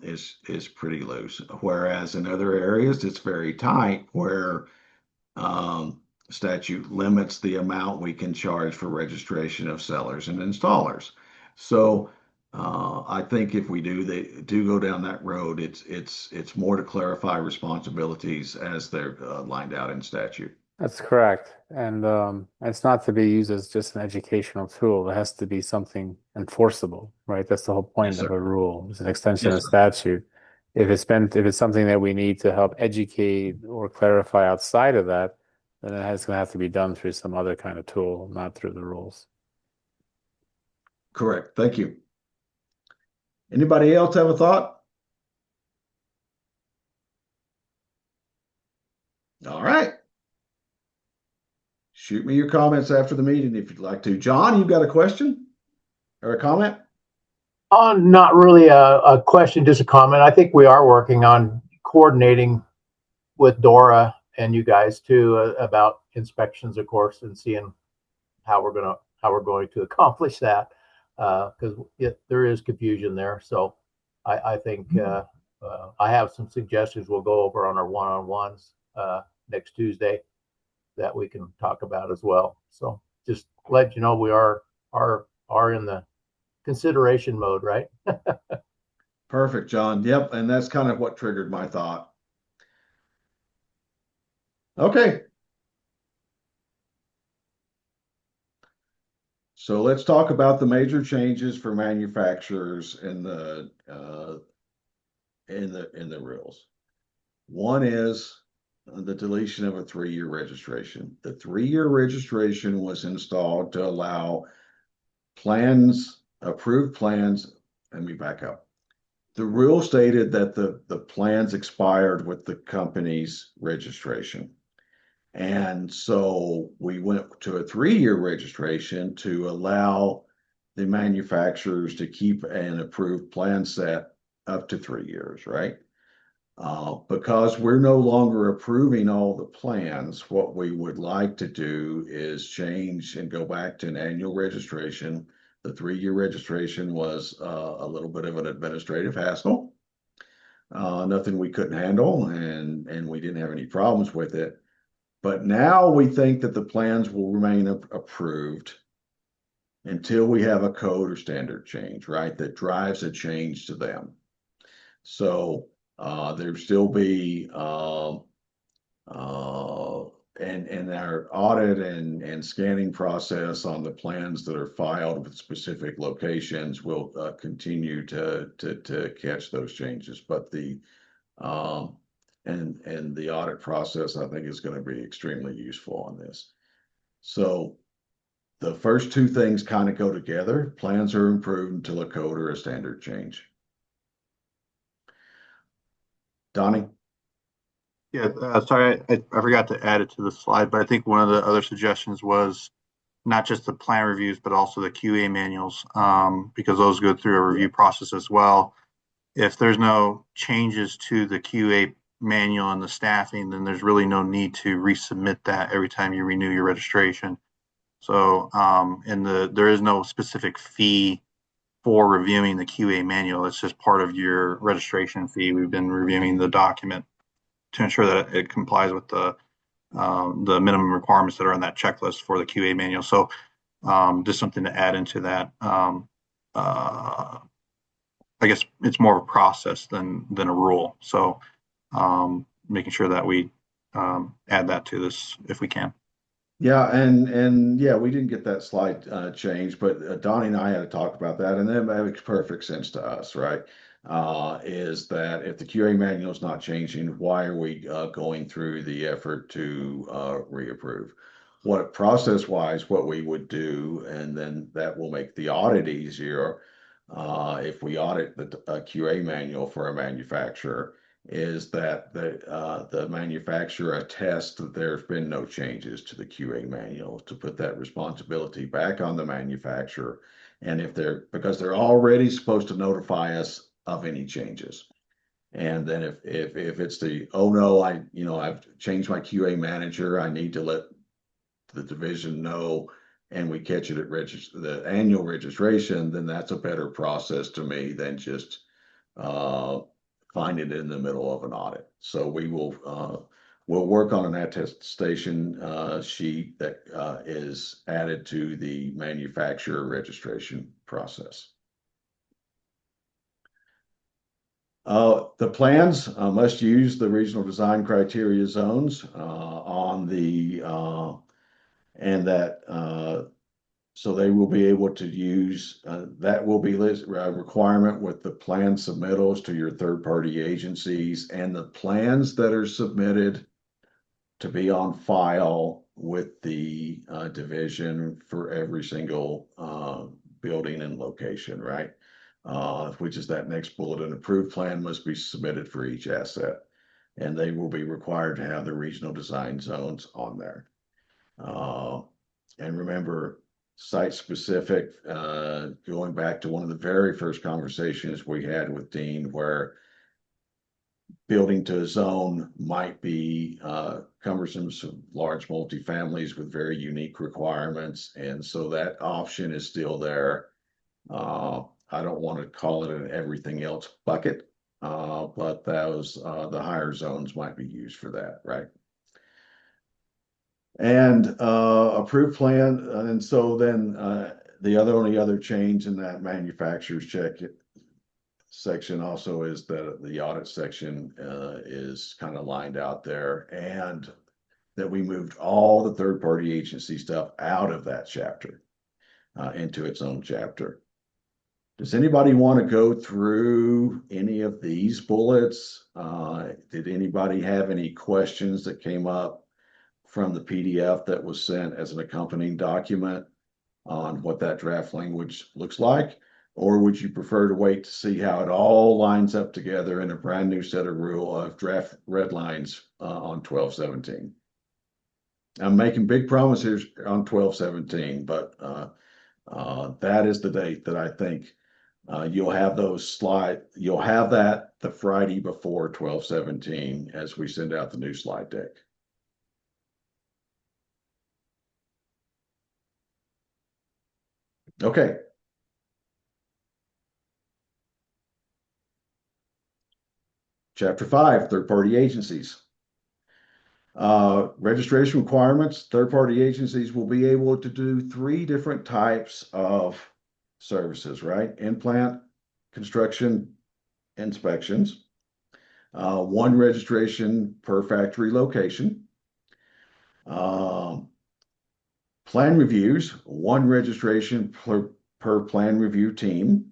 is pretty loose, whereas in other areas it's very tight, where statute limits the amount we can charge for registration of sellers and installers. So I think if we do go down that road, it's more to clarify responsibilities as they're lined out in statute. That's correct. And it's not to be used as just an educational tool. It has to be something enforceable, right? That's the whole point Yes, of sir. a rule. It's an extension Yes, of sir. statute. If it's something that we need to help educate or clarify outside of that, then it's going to have to be done through some other kind of tool, not through the rules. Correct. Thank you. Anybody else have a thought? All right. Shoot me your comments after the meeting if you'd like to. John, you've got a question or a comment? Not really a question, just a comment. I think we are working on coordinating with Dora and you guys too about inspections, of course, and seeing how we're going to accomplish that because there is confusion there. So I think I have some suggestions we'll go over on our one-on-ones next Tuesday that we can talk about as well. So just let you know we are in the consideration mode, right? Perfect, John. Yep, and that's kind of what triggered my thought. Okay. So let's talk about the major changes for manufacturers in the rules. One is the deletion of a 3-year registration. The 3-year registration was installed to allow approved plans. Let me back up. The rule stated that the plans expired with the company's registration. And so we went to a 3-year registration to allow the manufacturers to keep an approved plan set up to 3 years, right? Because we're no longer approving all the plans, what we would like to do is change and go back to an annual registration. The 3-year registration was a little bit of an administrative hassle. Nothing we couldn't handle, and we didn't have any problems with it. But now we think that the plans will remain approved until we have a code or standard change, right? That drives a change to them. So there still be and our audit and scanning process on the plans that are filed with specific locations will continue to catch those changes. But the and the audit process, I think, is going to be extremely useful on this. So the first two things kind of go together. Plans are improved until a code or a standard change. Donnie? Yeah, sorry, I forgot to add it to the slide, but I think one of the other suggestions was not just the plan reviews, but also the QA manuals, because those go through a review process as well. If there's no changes to the QA manual and the staffing, then there's really no need to resubmit that every time you renew your registration. So, there is no specific fee for reviewing the QA manual. It's just part of your registration fee. We've been reviewing the document to ensure that it complies with the minimum requirements that are on that checklist for the QA manual. So just something to add into that. I guess it's more of a process than a rule. So making sure that we add that to this if we can. Yeah, and yeah, we didn't get that slide changed, but Donnie and I had to talk about that, and that makes perfect sense to us, right? Is that if the QA manual is not changing, why are we going through the effort to reapprove? What process-wise, what we would do, and then that will make the audit easier if we audit the QA manual for a manufacturer, is that the manufacturer attests that there's been no changes to the QA manual, to put that responsibility back on the manufacturer. And if because they're already supposed to notify us of any changes. And then if it's oh no, I've changed my QA manager, I need to let the division know, and we catch it at the annual registration, then that's a better process to me than just find it in the middle of an audit. So we'll work on an attestation sheet that is added to the manufacturer registration process. The plans must use the regional design criteria zones on the and that so they will be able to use that will be requirement with the plan submittals to your third-party agencies, and the plans that are submitted to be on file with the division for every single building and location, right? Which is that next bullet. An approved plan must be submitted for each asset, and they will be required to have the regional design zones on there. And remember, site specific, going back to one of the very first conversations we had with Dean, where building to a zone might be cumbersome, some large multifamilies with very unique requirements. And so that option is still there. I don't want to call it an everything else bucket, but those the higher zones might be used for that, right? And approved plan, and so then the only other change in that manufacturer's check section also is that the audit section is kind of lined out there, and that we moved all the third-party agency stuff out of that chapter into its own chapter. Does anybody want to go through any of these bullets? Did anybody have any questions that came up from the PDF that was sent as an accompanying document on what that draft language looks like? Or would you prefer to wait to see how it all lines up together in a brand new set of draft red lines on 12/17? I'm making big promises on 12/17, but that is the date that I think you'll have you'll have that the Friday before 12/17 as we send out the new slide deck. Okay. Chapter 5, third-party agencies. Registration requirements. Third-party agencies will be able to do 3 different types of services, right? In-plant, construction, inspections. 1 registration per factory location. Plan reviews, 1 registration per plan review team.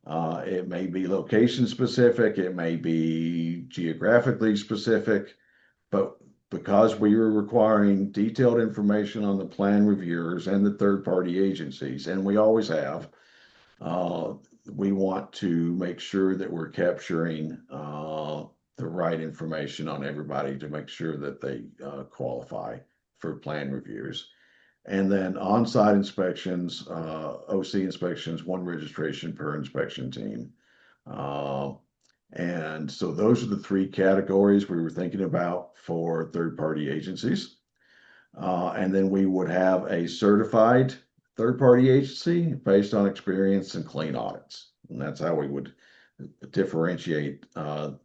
It may be location specific, it may be geographically specific, but because we are requiring detailed information on the plan reviewers and the third-party agencies, and we always have, we want to make sure that we're capturing the right information on everybody to make sure that they qualify for plan reviews. And then on-site inspections, OC inspections, 1 registration per inspection team. And so those are the 3 categories we were thinking about for third-party agencies. And then we would have a certified third-party agency based on experience and clean audits. And that's how we would differentiate the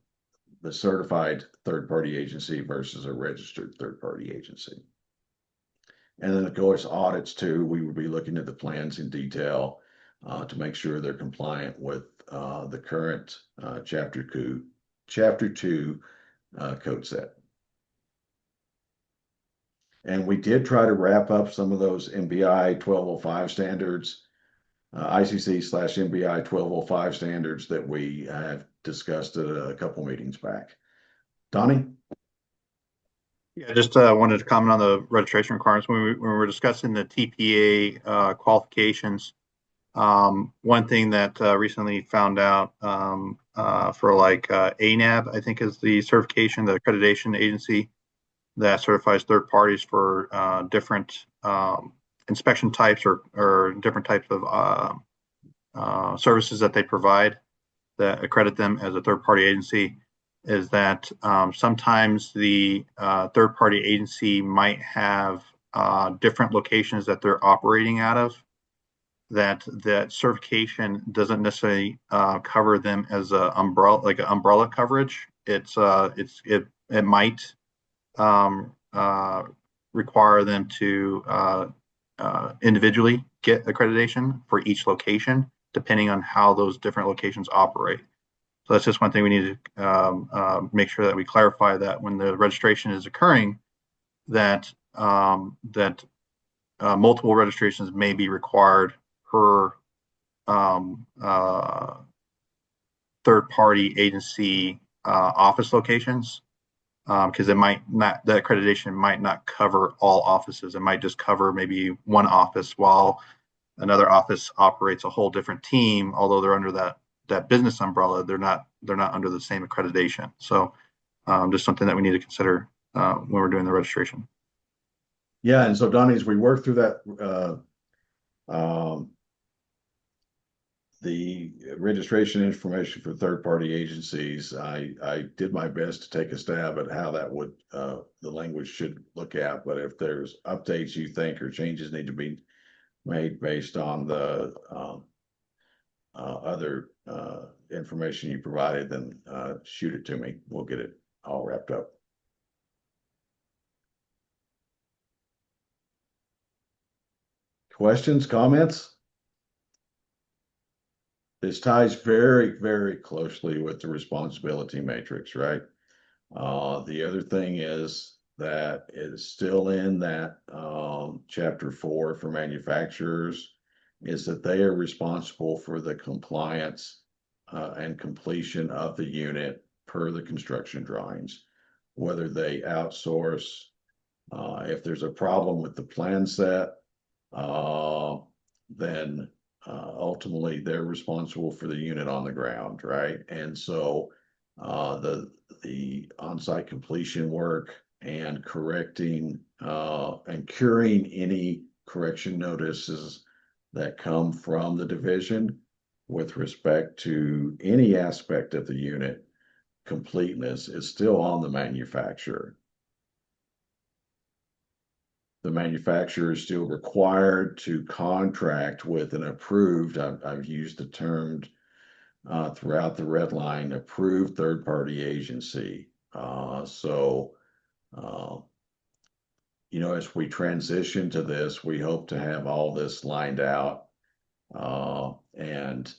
certified third-party agency versus a registered third-party agency. And then, of course, audits too. We would be looking at the plans in detail to make sure they're compliant with the current Chapter 2 code set. And we did try to wrap up some of those MBI 1205 standards, ICC/MBI 1205 standards that we have discussed at a couple meetings back. Donnie? Yeah, just wanted to comment on the registration requirements. When we were discussing the TPA qualifications, one thing that recently found out for like ANAB, I think is the certification, the accreditation agency that certifies third parties for different inspection types or different types of services that they provide that accredit them as a third party agency, is that sometimes the third party agency might have different locations that they're operating out of, that certification doesn't necessarily cover them as a umbrella, like an umbrella coverage. It might require them to individually get accreditation for each location, depending on how those different locations operate. So that's just one thing we need to make sure that we clarify, that when the registration is occurring, that multiple registrations may be required per third-party agency office locations, because it might not, the accreditation might not cover all offices. It might just cover maybe one office, while another office operates a whole different team. Although they're under that business umbrella, they're not under the same accreditation. So just something that we need to consider when we're doing the registration. Yeah, and so Donnie, as we work through that, the registration information for third-party agencies, I did my best to take a stab at how that would, the language should look at. But if there's updates you think or changes need to be made based on the other information you provided, then shoot it to me. We'll get it all wrapped up. Questions, comments? This ties very, very closely with the responsibility matrix, right? The other thing is that it is still in that Chapter 4 for manufacturers, is that they are responsible for the compliance and completion of the unit per the construction drawings, whether they outsource. If there's a problem with the plan set, then ultimately they're responsible for the unit on the ground, right? And so the on-site completion work and correcting and curing any correction notices that come from the division with respect to any aspect of the unit completeness is still on the manufacturer. The manufacturer is still required to contract with an approved, I've used the term throughout the red line, approved third-party agency. You know, as we transition to this, we hope to have all this lined out and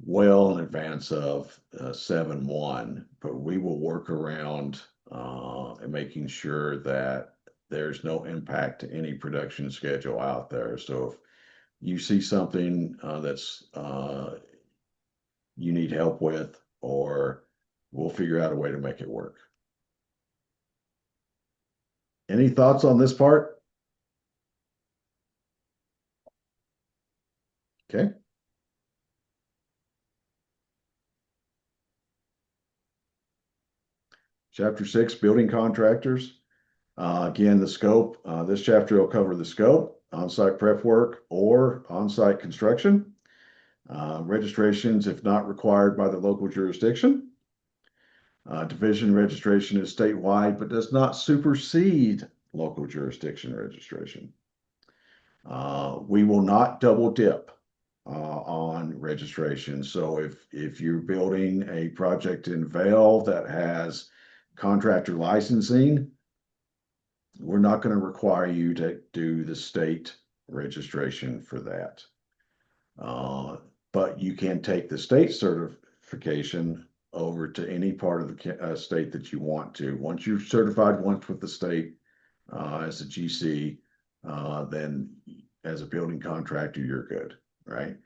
well in advance of 7/1, but we will work around and making sure that there's no impact to any production schedule out there. So if you see something that's you need help with, or we'll figure out a way to make it work. Any thoughts on this part? Okay. Chapter 6, building contractors. Again, the scope, this chapter will cover the scope, on-site prep work, or on-site construction. Registrations, if not required by the local jurisdiction. Division registration is statewide, but does not supersede local jurisdiction registration. We will not double dip on registration. So if you're building a project in Vail that has contractor licensing, we're not going to require you to do the state registration for that. But you can take the state certification over to any part of the state that you want to. Once you're certified once with the state as a GC, then as a building contractor, you're good, right?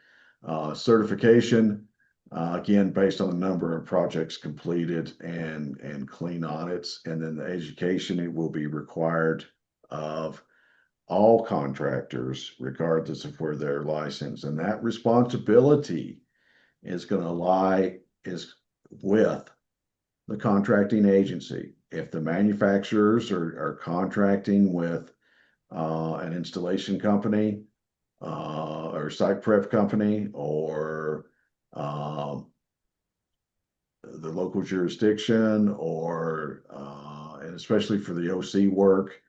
Certification, again, based on the number of projects completed and clean audits, and then the education, it will be required of all contractors, regardless of where they're licensed. And that responsibility is going to lie with the contracting agency. If the manufacturers are contracting with an installation company or site prep company or the local jurisdiction or and especially for the OC work,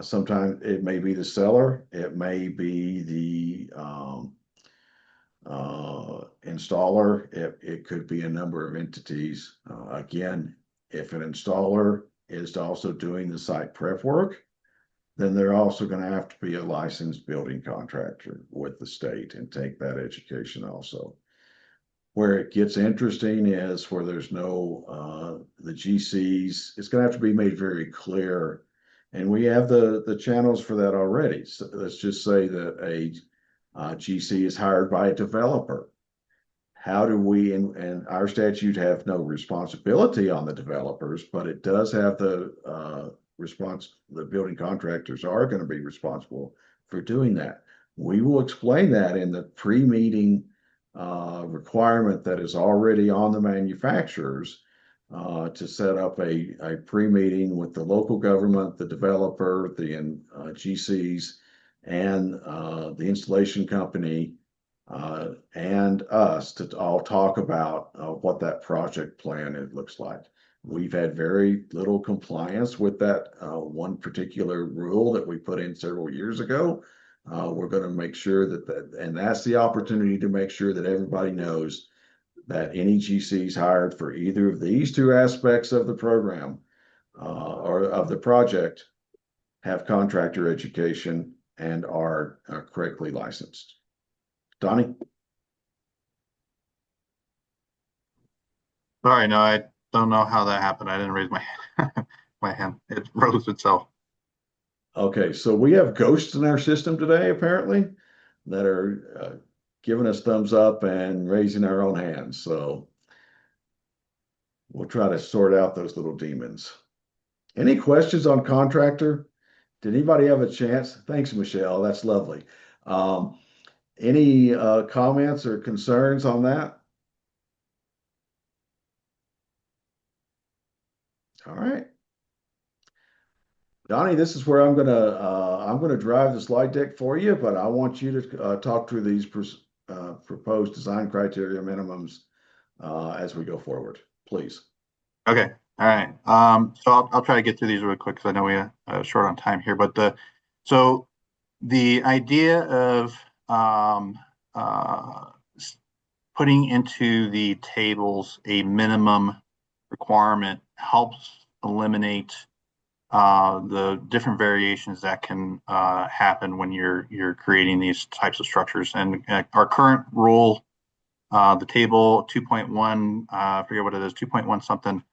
sometimes it may be the seller, it may be the installer, it could be a number of entities. Again, if an installer is also doing the site prep work, then they're also going to have to be a licensed building contractor with the state and take that education also. Where it gets interesting is where there's no, the GCs, it's going to have to be made very clear. And we have the channels for that already. So let's just say that a GC is hired by a developer. How do we, and our statute have no responsibility on the developers, but it does have the the building contractors are going to be responsible for doing that. We will explain that in the pre-meeting requirement that is already on the manufacturers to set up a pre-meeting with the local government, the developer, the GCs, and the installation company and us to all talk about what that project plan looks like. We've had very little compliance with that one particular rule that we put in several years ago. We're going to make sure and that's the opportunity to make sure that everybody knows that any GCs hired for either of these two aspects of the program or of the project have contractor education and are correctly licensed. Donnie? Sorry, no, I don't know how that happened. I didn't raise my my hand. It rose itself. Okay, so we have ghosts in our system today, apparently, that are giving us thumbs up and raising our own hands. So we'll try to sort out those little demons. Any questions on contractor? Did anybody have a chance? Thanks, Michelle. That's lovely. Any comments or concerns on that? All right. Donnie, this is where I'm gonna drive the slide deck for you, but I want you to talk through these proposed design criteria minimums as we go forward, please. Okay. All right. So I'll try to get through these real quick because I know we are short on time here. But so the idea of putting into the tables a minimum requirement helps eliminate the different variations that can happen when you're creating these types of structures. And our current rule, the table 2.1, I forget what it is, 2.1 something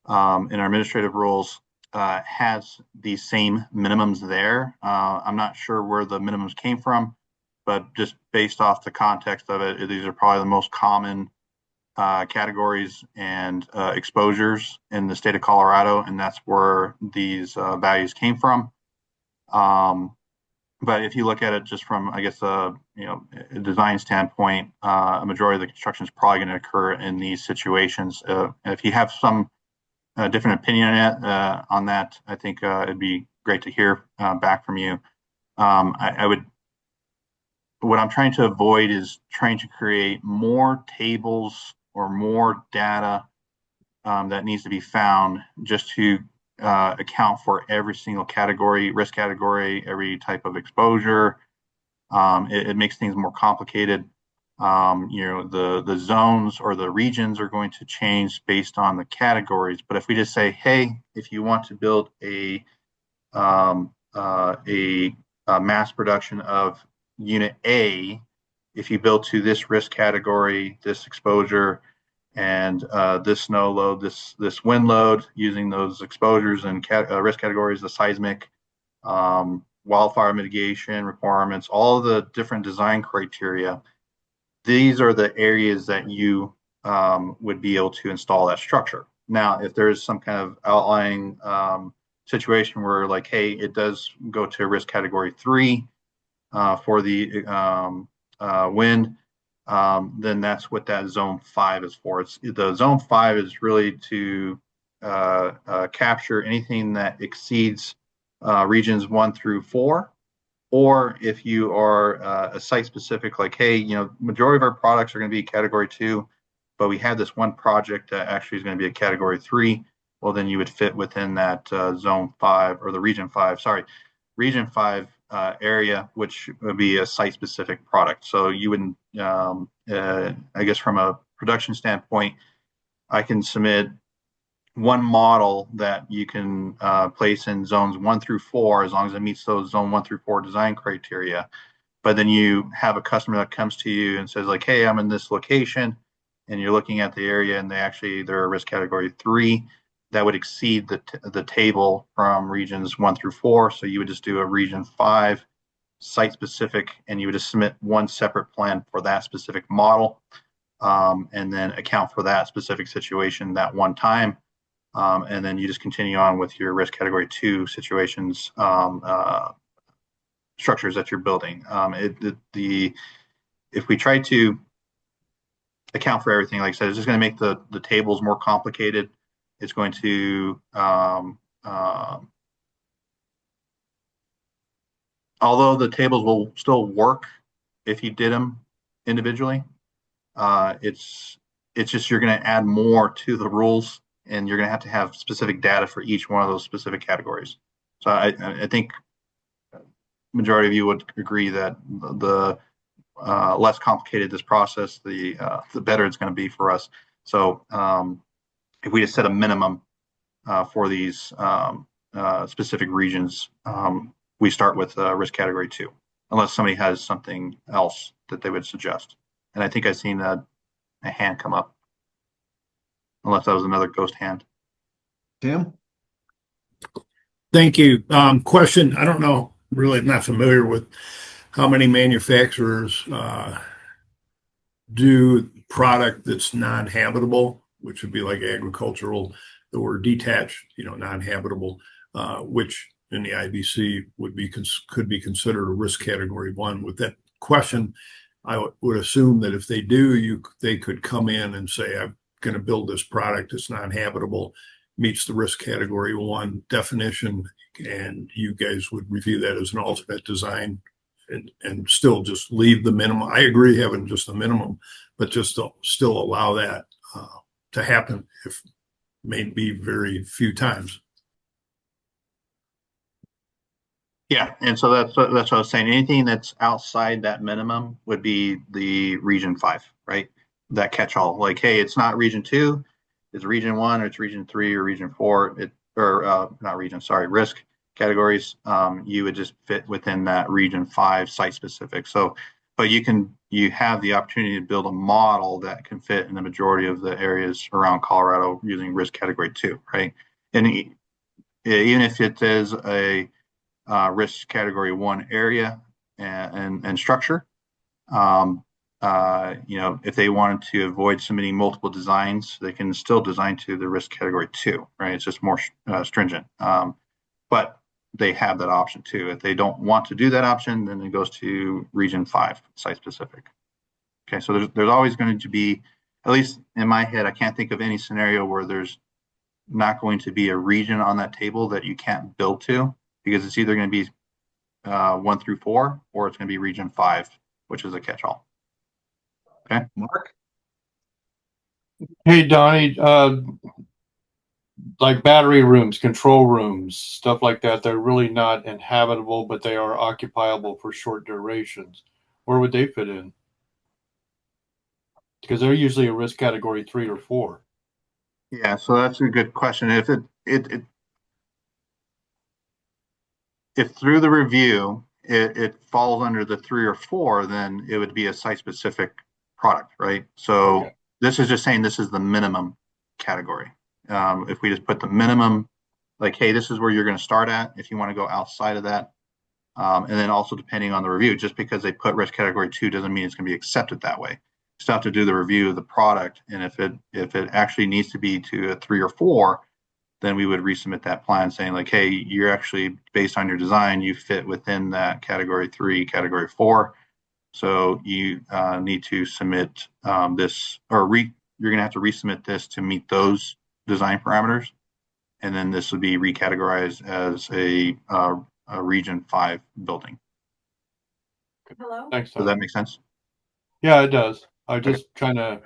in our administrative rules has these same minimums there. I'm not sure where the minimums came from, but just based off the context of it, these are probably the most common categories and exposures in the state of Colorado, and that's where these values came from. But if you look at it just from, I guess, a design standpoint, a majority of the construction is probably going to occur in these situations. If you have some different opinion on that, I think it'd be great to hear back from you. What I'm trying to avoid is trying to create more tables or more data that needs to be found just to account for every single category, risk category, every type of exposure. It makes things more complicated. The zones or the regions are going to change based on the categories. But if we just say, hey, if you want to build a mass production of unit A, if you build to this risk category, this exposure, and this snow load, this wind load, using those exposures and risk categories, the seismic, wildfire mitigation requirements, all the different design criteria, these are the areas that you would be able to install that structure. Now, if there's some kind of outlying situation where, like, hey, it does go to risk category 3 for the wind, then that's what that zone 5 is for. It's the zone 5 is really to capture anything that exceeds regions 1 through 4, or if you are a site specific, like, hey, majority of our products are going to be category 2, but we have this one project that actually is going to be a category 3. Well, then you would fit within that zone 5 or the region 5 area, which would be a site specific product. So you wouldn't, I guess from a production standpoint, I can submit one model that you can place in zones 1 through 4, as long as it meets those zone 1 through 4 design criteria. But then you have a customer that comes to you and says, like, hey, I'm in this location, and you're looking at the area, and they're a risk category 3. That would exceed the table from regions 1 through 4. So you would just do a region 5 site specific, and you would just submit one separate plan for that specific model, and then account for that specific situation that one time. And then you just continue on with your risk category 2 situations, structures that you're building. If we try to account for everything, like I said, it's just going to make the tables more complicated. It's going to, although the tables will still work if you did them individually, it's just you're going to add more to the rules, and you're going to have specific data for each one of those specific categories. So I think majority of you would agree that the less complicated this process, the better it's going to be for us. So if we just set a minimum for these specific regions, we start with risk category 2, unless somebody has something else that they would suggest. And I think I've seen a hand come up, unless that was another ghost hand. Tim? Thank you. Question, I don't know, really not familiar with how many manufacturers do product that's non-habitable, which would be like agricultural or detached, non-habitable, which in the IBC could be considered a risk category 1. With that question, I would assume that if they do, they could come in and say, I'm going to build this product that's non-habitable, meets the risk category 1 definition, and you guys would review that as an alternate design and still just leave the minimum. I agree having just the minimum, but just to still allow that to happen, if maybe very few times. Yeah, and so that's what I was saying. Anything that's outside that minimum would be the region 5, right? That catch-all. Like, hey, it's not region 2, it's region 1, or it's region 3, or region 4. Risk categories. You would just fit within that region 5 site specific. So, but you have the opportunity to build a model that can fit in the majority of the areas around Colorado using risk category 2, right? And even if it is a risk category 1 area and structure, if they wanted to avoid submitting multiple designs, they can still design to the risk category 2, right? It's just more stringent, but they have that option too. If they don't want to do that option, then it goes to region 5 site specific. Okay, so there's always going to be, at least in my head, I can't think of any scenario where there's not going to be a region on that table that you can't build to, because it's either going to be 1 through 4, or it's going to be region 5, which is a catch-all. Okay, Mark? Hey, Donnie, like battery rooms, control rooms, stuff like that, they're really not inhabitable, but they are occupiable for short durations. Where would they fit in? Because they're usually a risk category 3 or 4. Yeah, so that's a good question. If through the review it falls under the 3 or 4, then it would be a site-specific product, right? So Okay. this is just saying this is the minimum category. If we just put the minimum, like, hey, this is where you're going to start at if you want to go outside of that. And then also depending on the review, just because they put risk category 2 doesn't mean it's going to be accepted that way. You still have to do the review of the product, and if it actually needs to be to a 3 or 4, then we would resubmit that plan saying like, hey, you're actually, based on your design, you fit within that category 3, category 4. So you need to submit this, or you're going to have to resubmit this to meet those design parameters. And then this would be recategorized as a region 5 building. Hello? Thanks, Does Tom. that make sense? Yeah, it does. I'm just trying to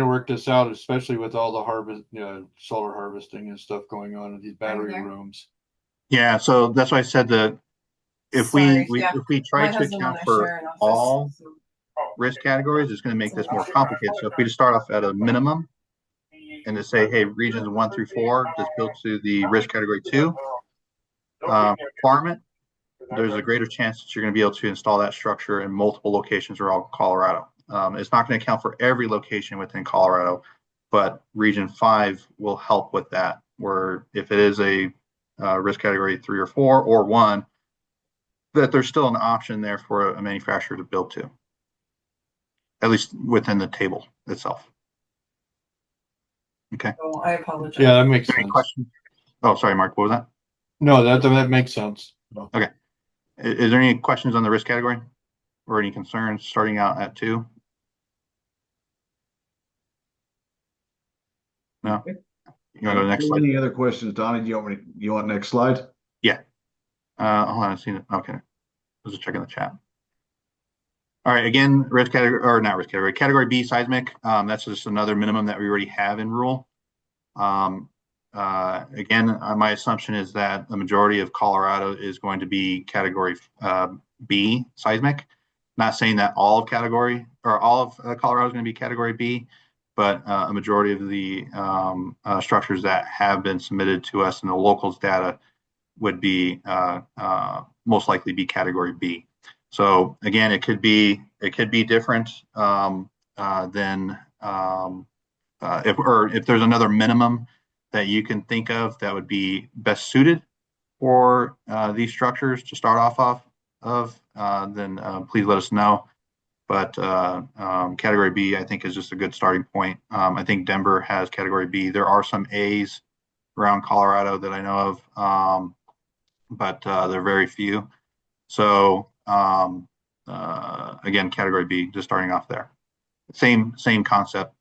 work this out, especially with all the solar harvesting and stuff going on in these battery there. rooms. Yeah, so that's why I said that if Sorry, we yeah. if we try My to husband account wanna for share an office, all so- risk categories, it's going to make this more complicated. So if we just start off at a minimum and to say, hey, regions 1 through 4 just built to the risk category 2 requirement, there's a greater chance that you're going to be able to install that structure in multiple locations around Colorado. It's not going to account for every location within Colorado, but region 5 will help with that, where if it is a risk category 3 or 4 or 1, that there's still an option there for a manufacturer to build to, at least within the table itself. Okay. Oh, I apologize. Yeah, that makes Any sense. questions? Oh, sorry, Mark, what was that? No, that makes sense. Okay. Is there any questions on the risk category or any concerns starting out at 2? No? You want to go to the next slide? Any other questions, Donnie? Do you want next slide? Yeah. Hold on, I see it. Okay. I was just checking the chat. All right, again, risk category, or not risk category, category B seismic. That's just another minimum that we already have in rule. Again, my assumption is that the majority of Colorado is going to be category B seismic. Not saying that all of category or all of Colorado is going to be category B, but a majority of the structures that have been submitted to us in the locals data would be most likely be category B. So again, it could be different than if there's another minimum that you can think of that would be best suited for these structures to start off of, then please let us know. But category B, I think, is just a good starting point. I think Denver has category B. There are some A's around Colorado that I know of, but they're very few. So again, category B, just starting off there. Same concept.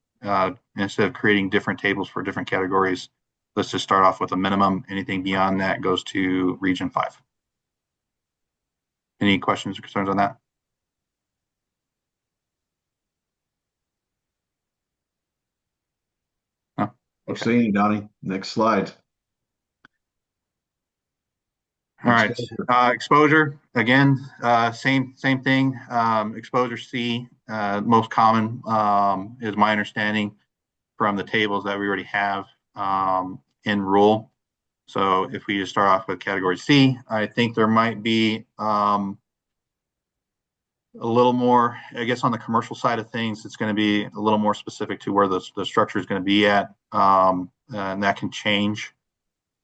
Instead of creating different tables for different categories, let's just start off with a minimum. Anything beyond that goes to region 5. Any questions or concerns on that? No? I've seen you, Donnie. Next slide. All right. Exposure, again, same thing. Exposure C, most common is my understanding from the tables that we already have in rule. So if we just start off with category C, I think there might be a little more, I guess, on the commercial side of things. It's going to be a little more specific to where the structure is going to be at, and that can change.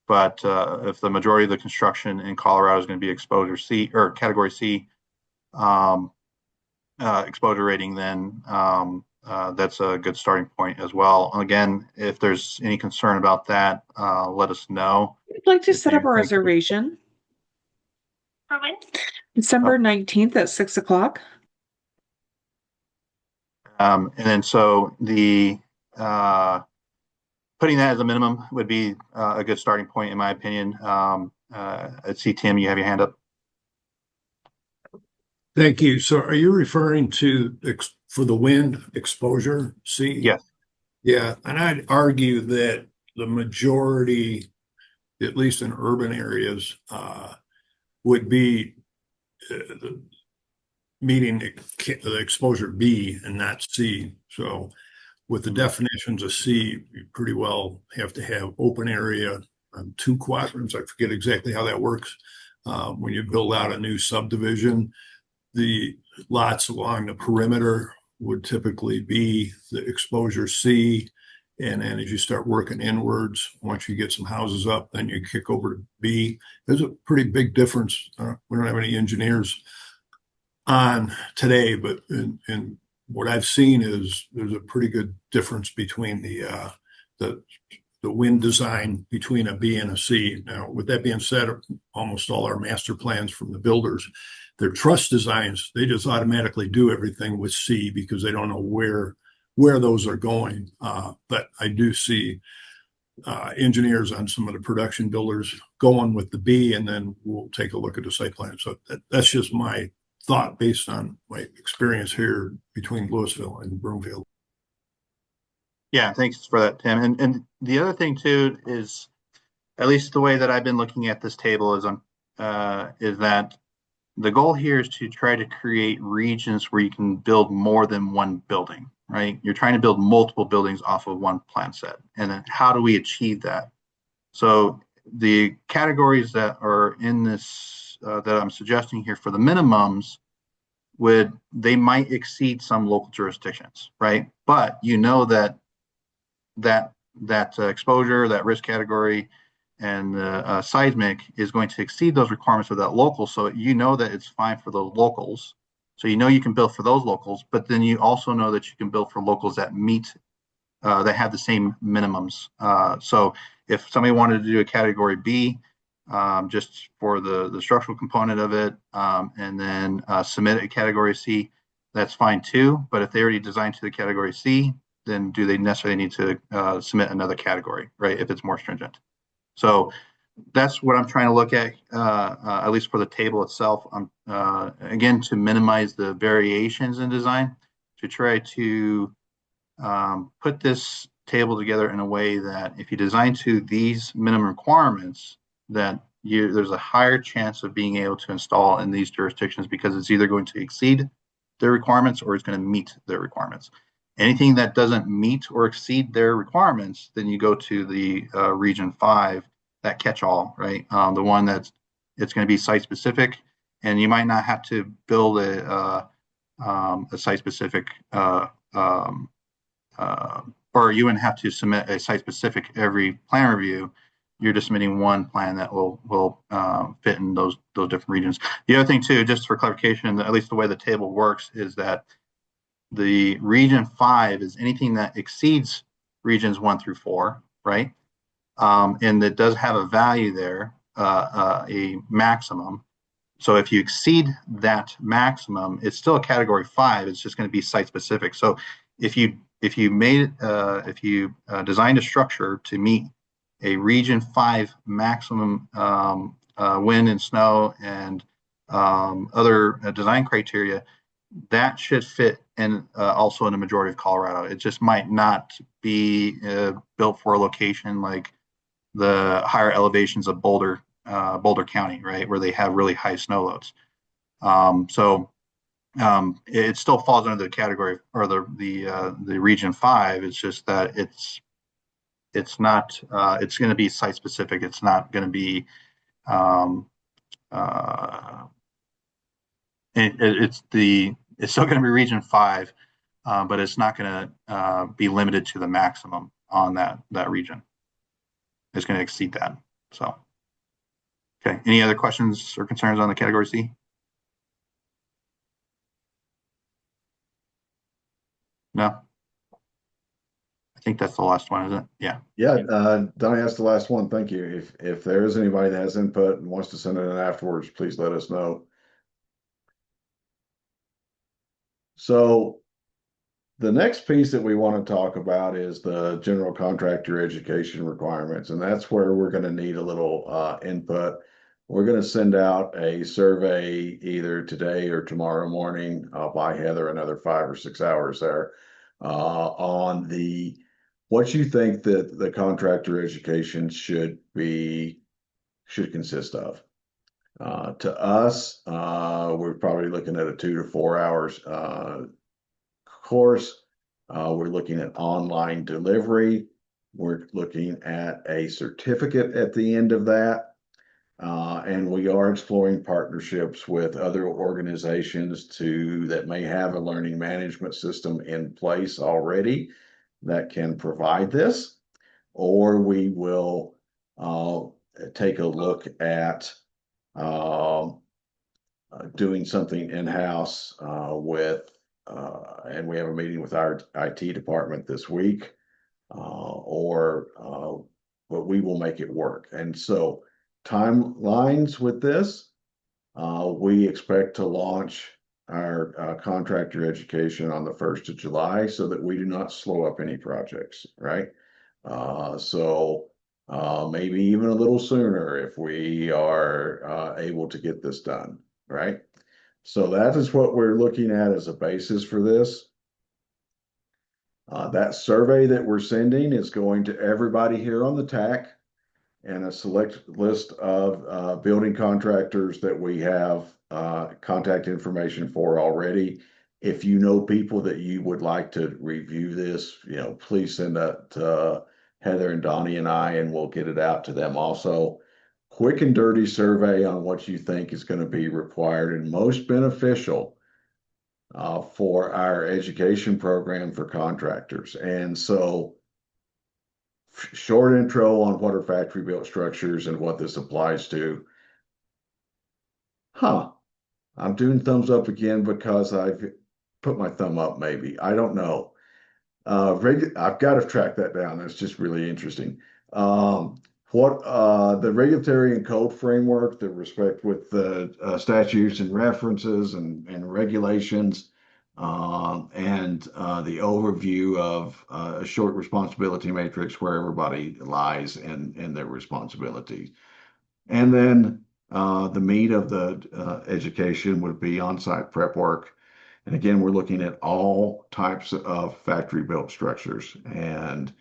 But if the majority of the construction in Colorado is going to be exposure C or category C exposure rating, then that's a good starting point as well. Again, if there's any concern about that, let us know. I'd like to set up a reservation. For when? December 19th at 6 o'clock. And then so the putting that as a minimum would be a good starting point, in my opinion. I'd see Tim, you have your hand up. Thank you. So are you referring to for the wind exposure C? Yes. Yeah. And I'd argue that the majority, at least in urban areas, would be meeting the exposure B and not C. So with the definitions of C, you pretty well have to have open area on 2 quadrants. I forget exactly how that works. When you build out a new subdivision, the lots along the perimeter would typically be the exposure C. And then as you start working inwards, once you get some houses up, then you kick over to B. There's a pretty big difference. We don't have any engineers on today, but in what I've seen is there's a pretty good difference between the wind design between a B and a C. Now, with that being said, almost all our master plans from the builders, their truss designs, they just automatically do everything with C because they don't know where those are going. But I do see engineers on some of the production builders going with the B, and then we'll take a look at the site plan. So that's just my thought based on my experience here between Louisville and Broomfield. Yeah, thanks for that, Tim. And the other thing too is, at least the way that I've been looking at this table is that the goal here is to try to create regions where you can build more than one building, right? You're trying to build multiple buildings off of one plan set. And then how do we achieve that? So the categories that are in this, that I'm suggesting here for the minimums, they might exceed some local jurisdictions, right? But you know that exposure, that risk category, and the seismic is going to exceed those requirements of that local. So you know that it's fine for the locals. So you know you can build for those locals, but then you also know that you can build for locals that that have the same minimums. So if somebody wanted to do a category B, just for the structural component of it, and then submit a category C, that's fine too. But if they already designed to the category C, then do they necessarily need to submit another category, right? If it's more stringent. So that's what I'm trying to look at least for the table itself. Again, to minimize the variations in design, to try to put this table together in a way that if you design to these minimum requirements, that there's a higher chance of being able to install in these jurisdictions because it's either going to exceed their requirements or it's going to meet their requirements. Anything that doesn't meet or exceed their requirements, then you go to the Region 5, that catch-all, right? The one it's going to be site-specific, and you might not have to build a site-specific, or you wouldn't have to submit a site-specific every plan review. You're just submitting one plan that will fit in those different regions. The other thing too, just for clarification, at least the way the table works, is that the Region 5 is anything that exceeds regions 1 through 4, right? And it does have a value there, a maximum. So if you exceed that maximum, it's still a category 5. It's just going to be site specific. So if you designed a structure to meet a Region 5 maximum wind and snow and other design criteria, that should fit in also in the majority of Colorado. It just might not be built for a location like the higher elevations of Boulder County, right, where they have really high snow loads. It still falls under the category or the Region 5. It's just that it's not. It's going to be site specific. It's not going to be. It's still going to be Region 5, but it's not going to be limited to the maximum on that region. It's going to exceed that. So, okay. Any other questions or concerns on the category C? No. I think that's the last one, isn't it? Yeah. Yeah, Donnie, that's the last one. Thank you. If there is anybody that has input and wants to send it in afterwards, please let us know. So the next piece that we want to talk about is the general contractor education requirements, and that's where we're going to need a little input. We're going to send out a survey either today or tomorrow morning by Heather, another 5 or 6 hours there, on what you think that the contractor education should consist of. To us, we're probably looking at a 2 to 4 hours course. We're looking at online delivery. We're looking at a certificate at the end of that. And we are exploring partnerships with other organizations that may have a learning management system in place already that can provide this, or we will take a look at doing something in-house and we have a meeting with our IT department this week, but we will make it work. And so timelines with this, we expect to launch our contractor education on the 1st of July so that we do not slow up any projects, right? Maybe even a little sooner if we are able to get this done, right? So that is what we're looking at as a basis for this. That survey that we're sending is going to everybody here on the TAC and a select list of building contractors that we have contact information for already. If you know people that you would like to review this, please send that to Heather and Donnie and I, and we'll get it out to them also. Quick and dirty survey on what you think is going to be required and most beneficial for our education program for contractors. And so, short intro on what are factory built structures and what this applies to. I'm doing thumbs up again because I've put my thumb up, maybe. I don't know. I've got to track that down. That's just really interesting. The regulatory and code framework, the respect with the statutes and references and regulations, and the overview of a short responsibility matrix where everybody lies in their responsibilities. And then the meat of the education would be on-site prep work. And again, we're looking at all types of factory built structures and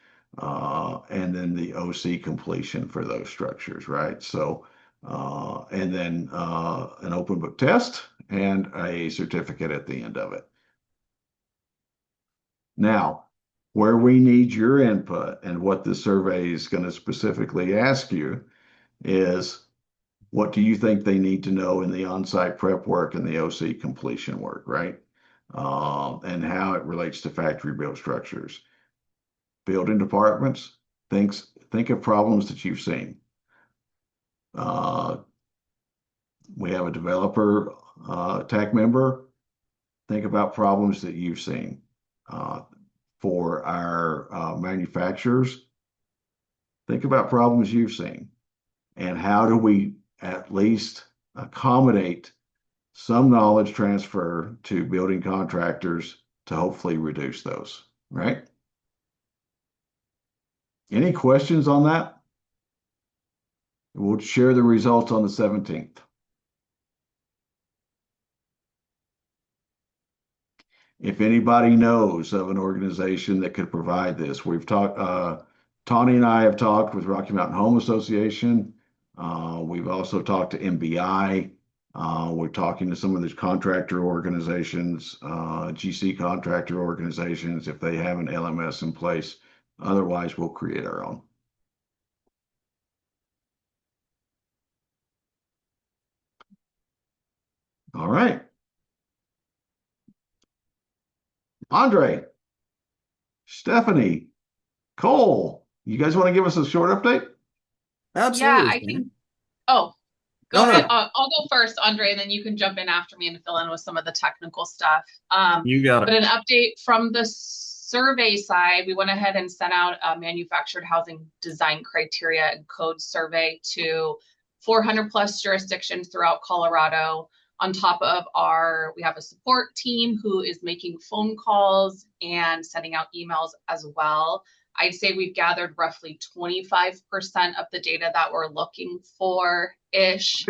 then the OC completion for those structures, right? So, and then an open book test and a certificate at the end of it. Now, where we need your input and what this survey is going to specifically ask you is, what do you think they need to know in the on-site prep work and the OC completion work, right? And how it relates to factory built structures. Building departments, think of problems that you've seen. We have a developer TAC member. Think about problems that you've seen. For our manufacturers, think about problems you've seen. And how do we at least accommodate some knowledge transfer to building contractors to hopefully reduce those, right? Any questions on that? We'll share the results on the 17th. If anybody knows of an organization that could provide this, we've talked, Tawny and I have talked with Rocky Mountain Home Association. We've also talked to MBI. We're talking to some of these contractor organizations, GC contractor organizations, if they have an LMS in place. Otherwise, we'll create our own. All right. Andre, Stephanie, Cole, you guys want to give us a short update? Absolutely. Yeah, I think. Oh, go ahead. I'll go first, Andre, and then you can jump in after me and fill in with some of the technical stuff. You got it. But an update from the survey side, we went ahead and sent out a manufactured housing design criteria and code survey to 400 plus jurisdictions throughout Colorado. On top of we have a support team who is making phone calls and sending out emails as well. I'd say we've gathered roughly 25% of the data that we're looking for-ish,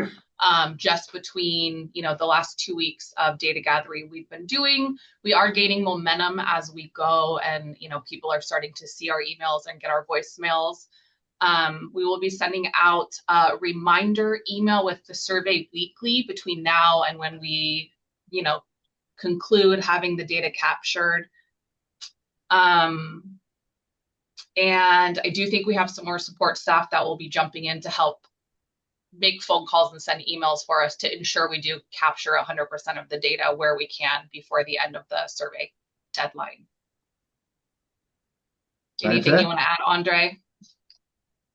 just between, the last 2 weeks of data gathering we've been doing. We are gaining momentum as we go, and, people are starting to see our emails and get our voicemails. We will be sending out a reminder email with the survey weekly between now and when we, conclude having the data captured. And I do think we have some more support staff that will be jumping in to help make phone calls and send emails for us to ensure we do capture 100% of the data where we can before the end of the survey deadline. Anything you want to add, Andre?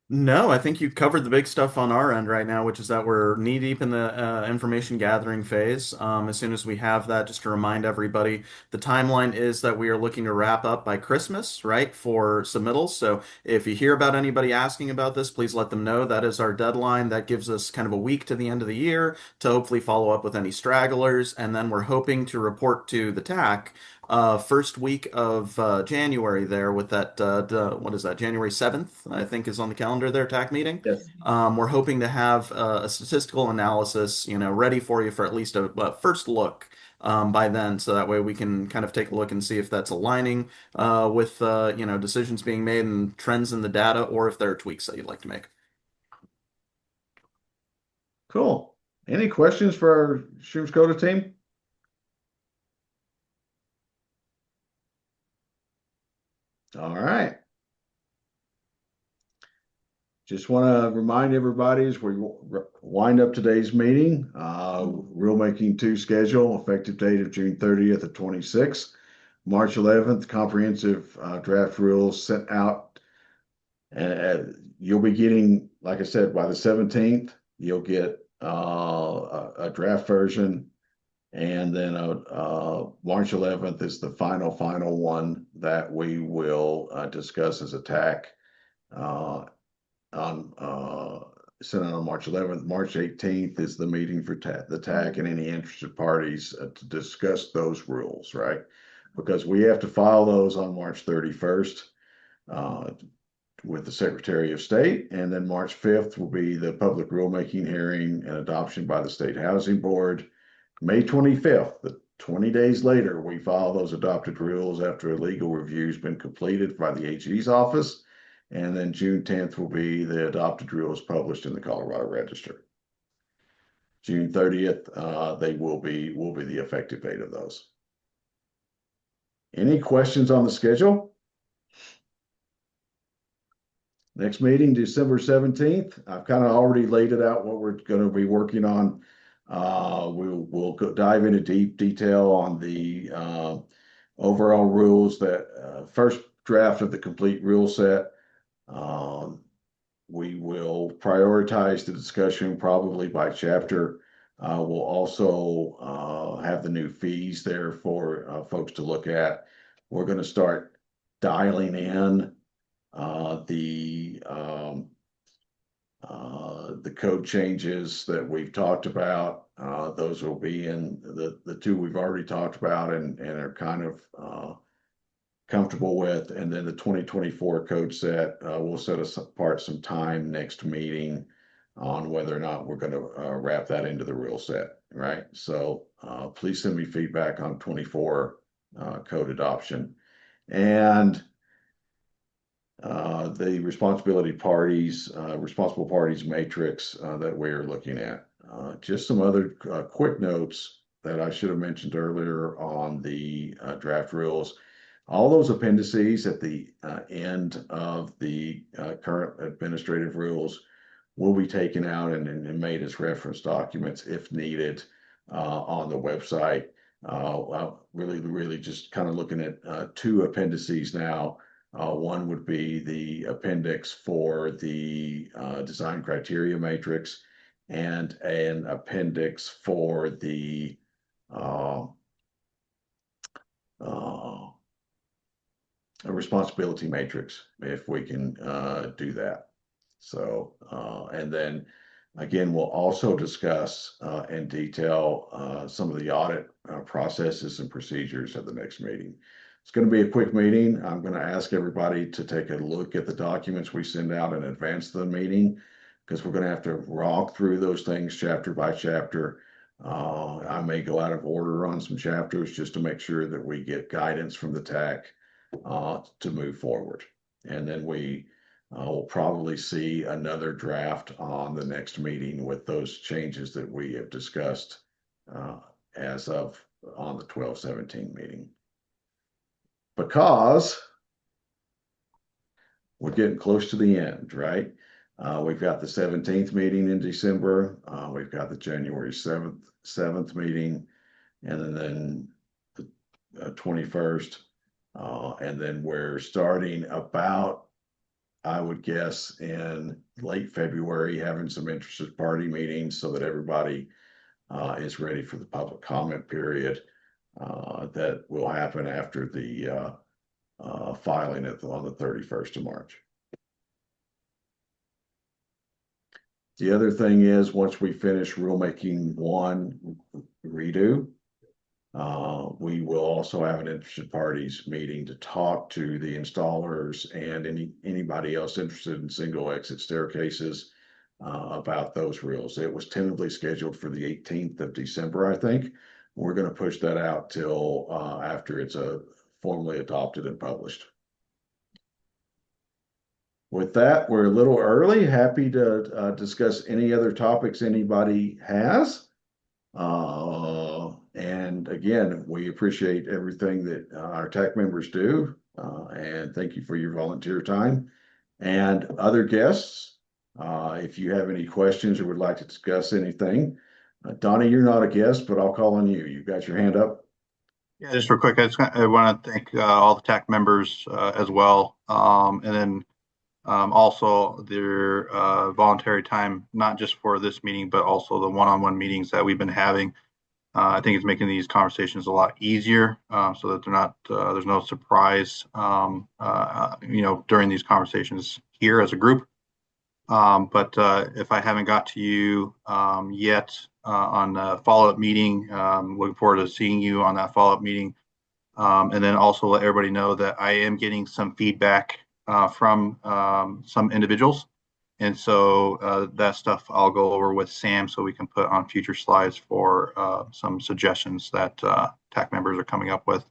No, I think you covered the big stuff on our end right now, which is that we're knee deep in the information gathering phase. As soon as we have that, just to remind everybody, the timeline is that we are looking to wrap up by Christmas, right, for submittals. So if you hear about anybody asking about this, please let them know that is our deadline. That gives us kind of a week to the end of the year to hopefully follow up with any stragglers. And then we're hoping to report to the TAC first week of January there with that, what is that, January 7th, I think is on the calendar there, TAC meeting. Yes. We're hoping to have a statistical analysis, ready for you for at least a first look by then. So that way we can kind of take a look and see if that's aligning with, decisions being made and trends in the data, or if there are tweaks that you'd like to make. Cool. Any questions for our Shrooms Coda team? All right. Just want to remind everybody as we wind up today's meeting, Rulemaking 2 schedule, effective date of June 30th of 26. March 11th, comprehensive draft rules sent out. You'll be getting, like I said, by the 17th, you'll get a draft version. And then March 11th is the final one that we will discuss as a TAC sent out on March 11th. March 18th is the meeting for the TAC and any interested parties to discuss those rules, right? Because we have to file those on March 31st with the Secretary of State. And then March 5th will be the public rulemaking hearing and adoption by the State Housing Board. May 25th, 20 days later, we file those adopted rules after a legal review has been completed by the AG's office. And then June 10th will be the adopted rules published in the Colorado Register. June 30th, they will be the effective date of those. Any questions on the schedule? Next meeting, December 17th. I've kind of already laid it out what we're going to be working on. We'll dive into deep detail on the overall rules, that first draft of the complete rule set. We will prioritize the discussion probably by chapter. We'll also have the new fees there for folks to look at. We're going to start dialing in the code changes that we've talked about. Those will be in the two we've already talked about and are kind of comfortable with. And then the 2024 code set, we'll set apart some time next meeting on whether or not we're going to wrap that into the rule set, right? So please send me feedback on 24 code adoption. And the responsible parties matrix that we're looking at. Just some other quick notes that I should have mentioned earlier on the draft rules. All those appendices at the end of the current administrative rules will be taken out and made as reference documents if needed on the website. Really just kind of looking at two appendices now. One would be the appendix for the design criteria matrix and an appendix for the a responsibility matrix, if we can do that. So, and then again, we'll also discuss in detail some of the audit processes and procedures at the next meeting. It's going to be a quick meeting. I'm going to ask everybody to take a look at the documents we send out in advance of the meeting, because we're going to have to walk through those things chapter by chapter. I may go out of order on some chapters just to make sure that we get guidance from the TAC to move forward. And then we will probably see another draft on the next meeting with those changes that we have discussed as of on the 12/17 meeting. Because we're getting close to the end, right? We've got the 17th meeting in December. We've got the January 7th meeting, and then the 21st. And then we're starting about, I would guess, in late February, having some interested party meetings so that everybody is ready for the public comment period that will happen after the filing on the 31st of March. The other thing is, once we finish rulemaking 1 redo, we will also have an interested parties meeting to talk to the installers and anybody else interested in single exit staircases about those rules. It was tentatively scheduled for the 18th of December, I think. We're going to push that out till after it's formally adopted and published. With that, we're a little early. Happy to discuss any other topics anybody has. And again, we appreciate everything that our TAC members do. And thank you for your volunteer time. And other guests, if you have any questions or would like to discuss anything, Donnie, you're not a guest, but I'll call on you. You got your hand up. Yeah, just real quick, I want to thank all the TAC members as well. And then also their voluntary time, not just for this meeting, but also the one-on-one meetings that we've been having. I think it's making these conversations a lot easier so that they're not, there's no surprise, during these conversations here as a group. But if I haven't got to you yet on a follow-up meeting, looking forward to seeing you on that follow-up meeting. And then also let everybody know that I am getting some feedback from some individuals. And so that stuff I'll go over with Sam so we can put on future slides for some suggestions that TAC members are coming up with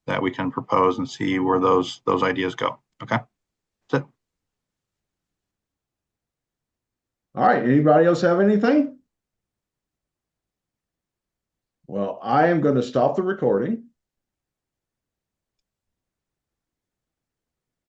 that we can propose and see where those ideas go. Okay, that's it. All right, anybody else have anything? Well, I am going to stop the recording.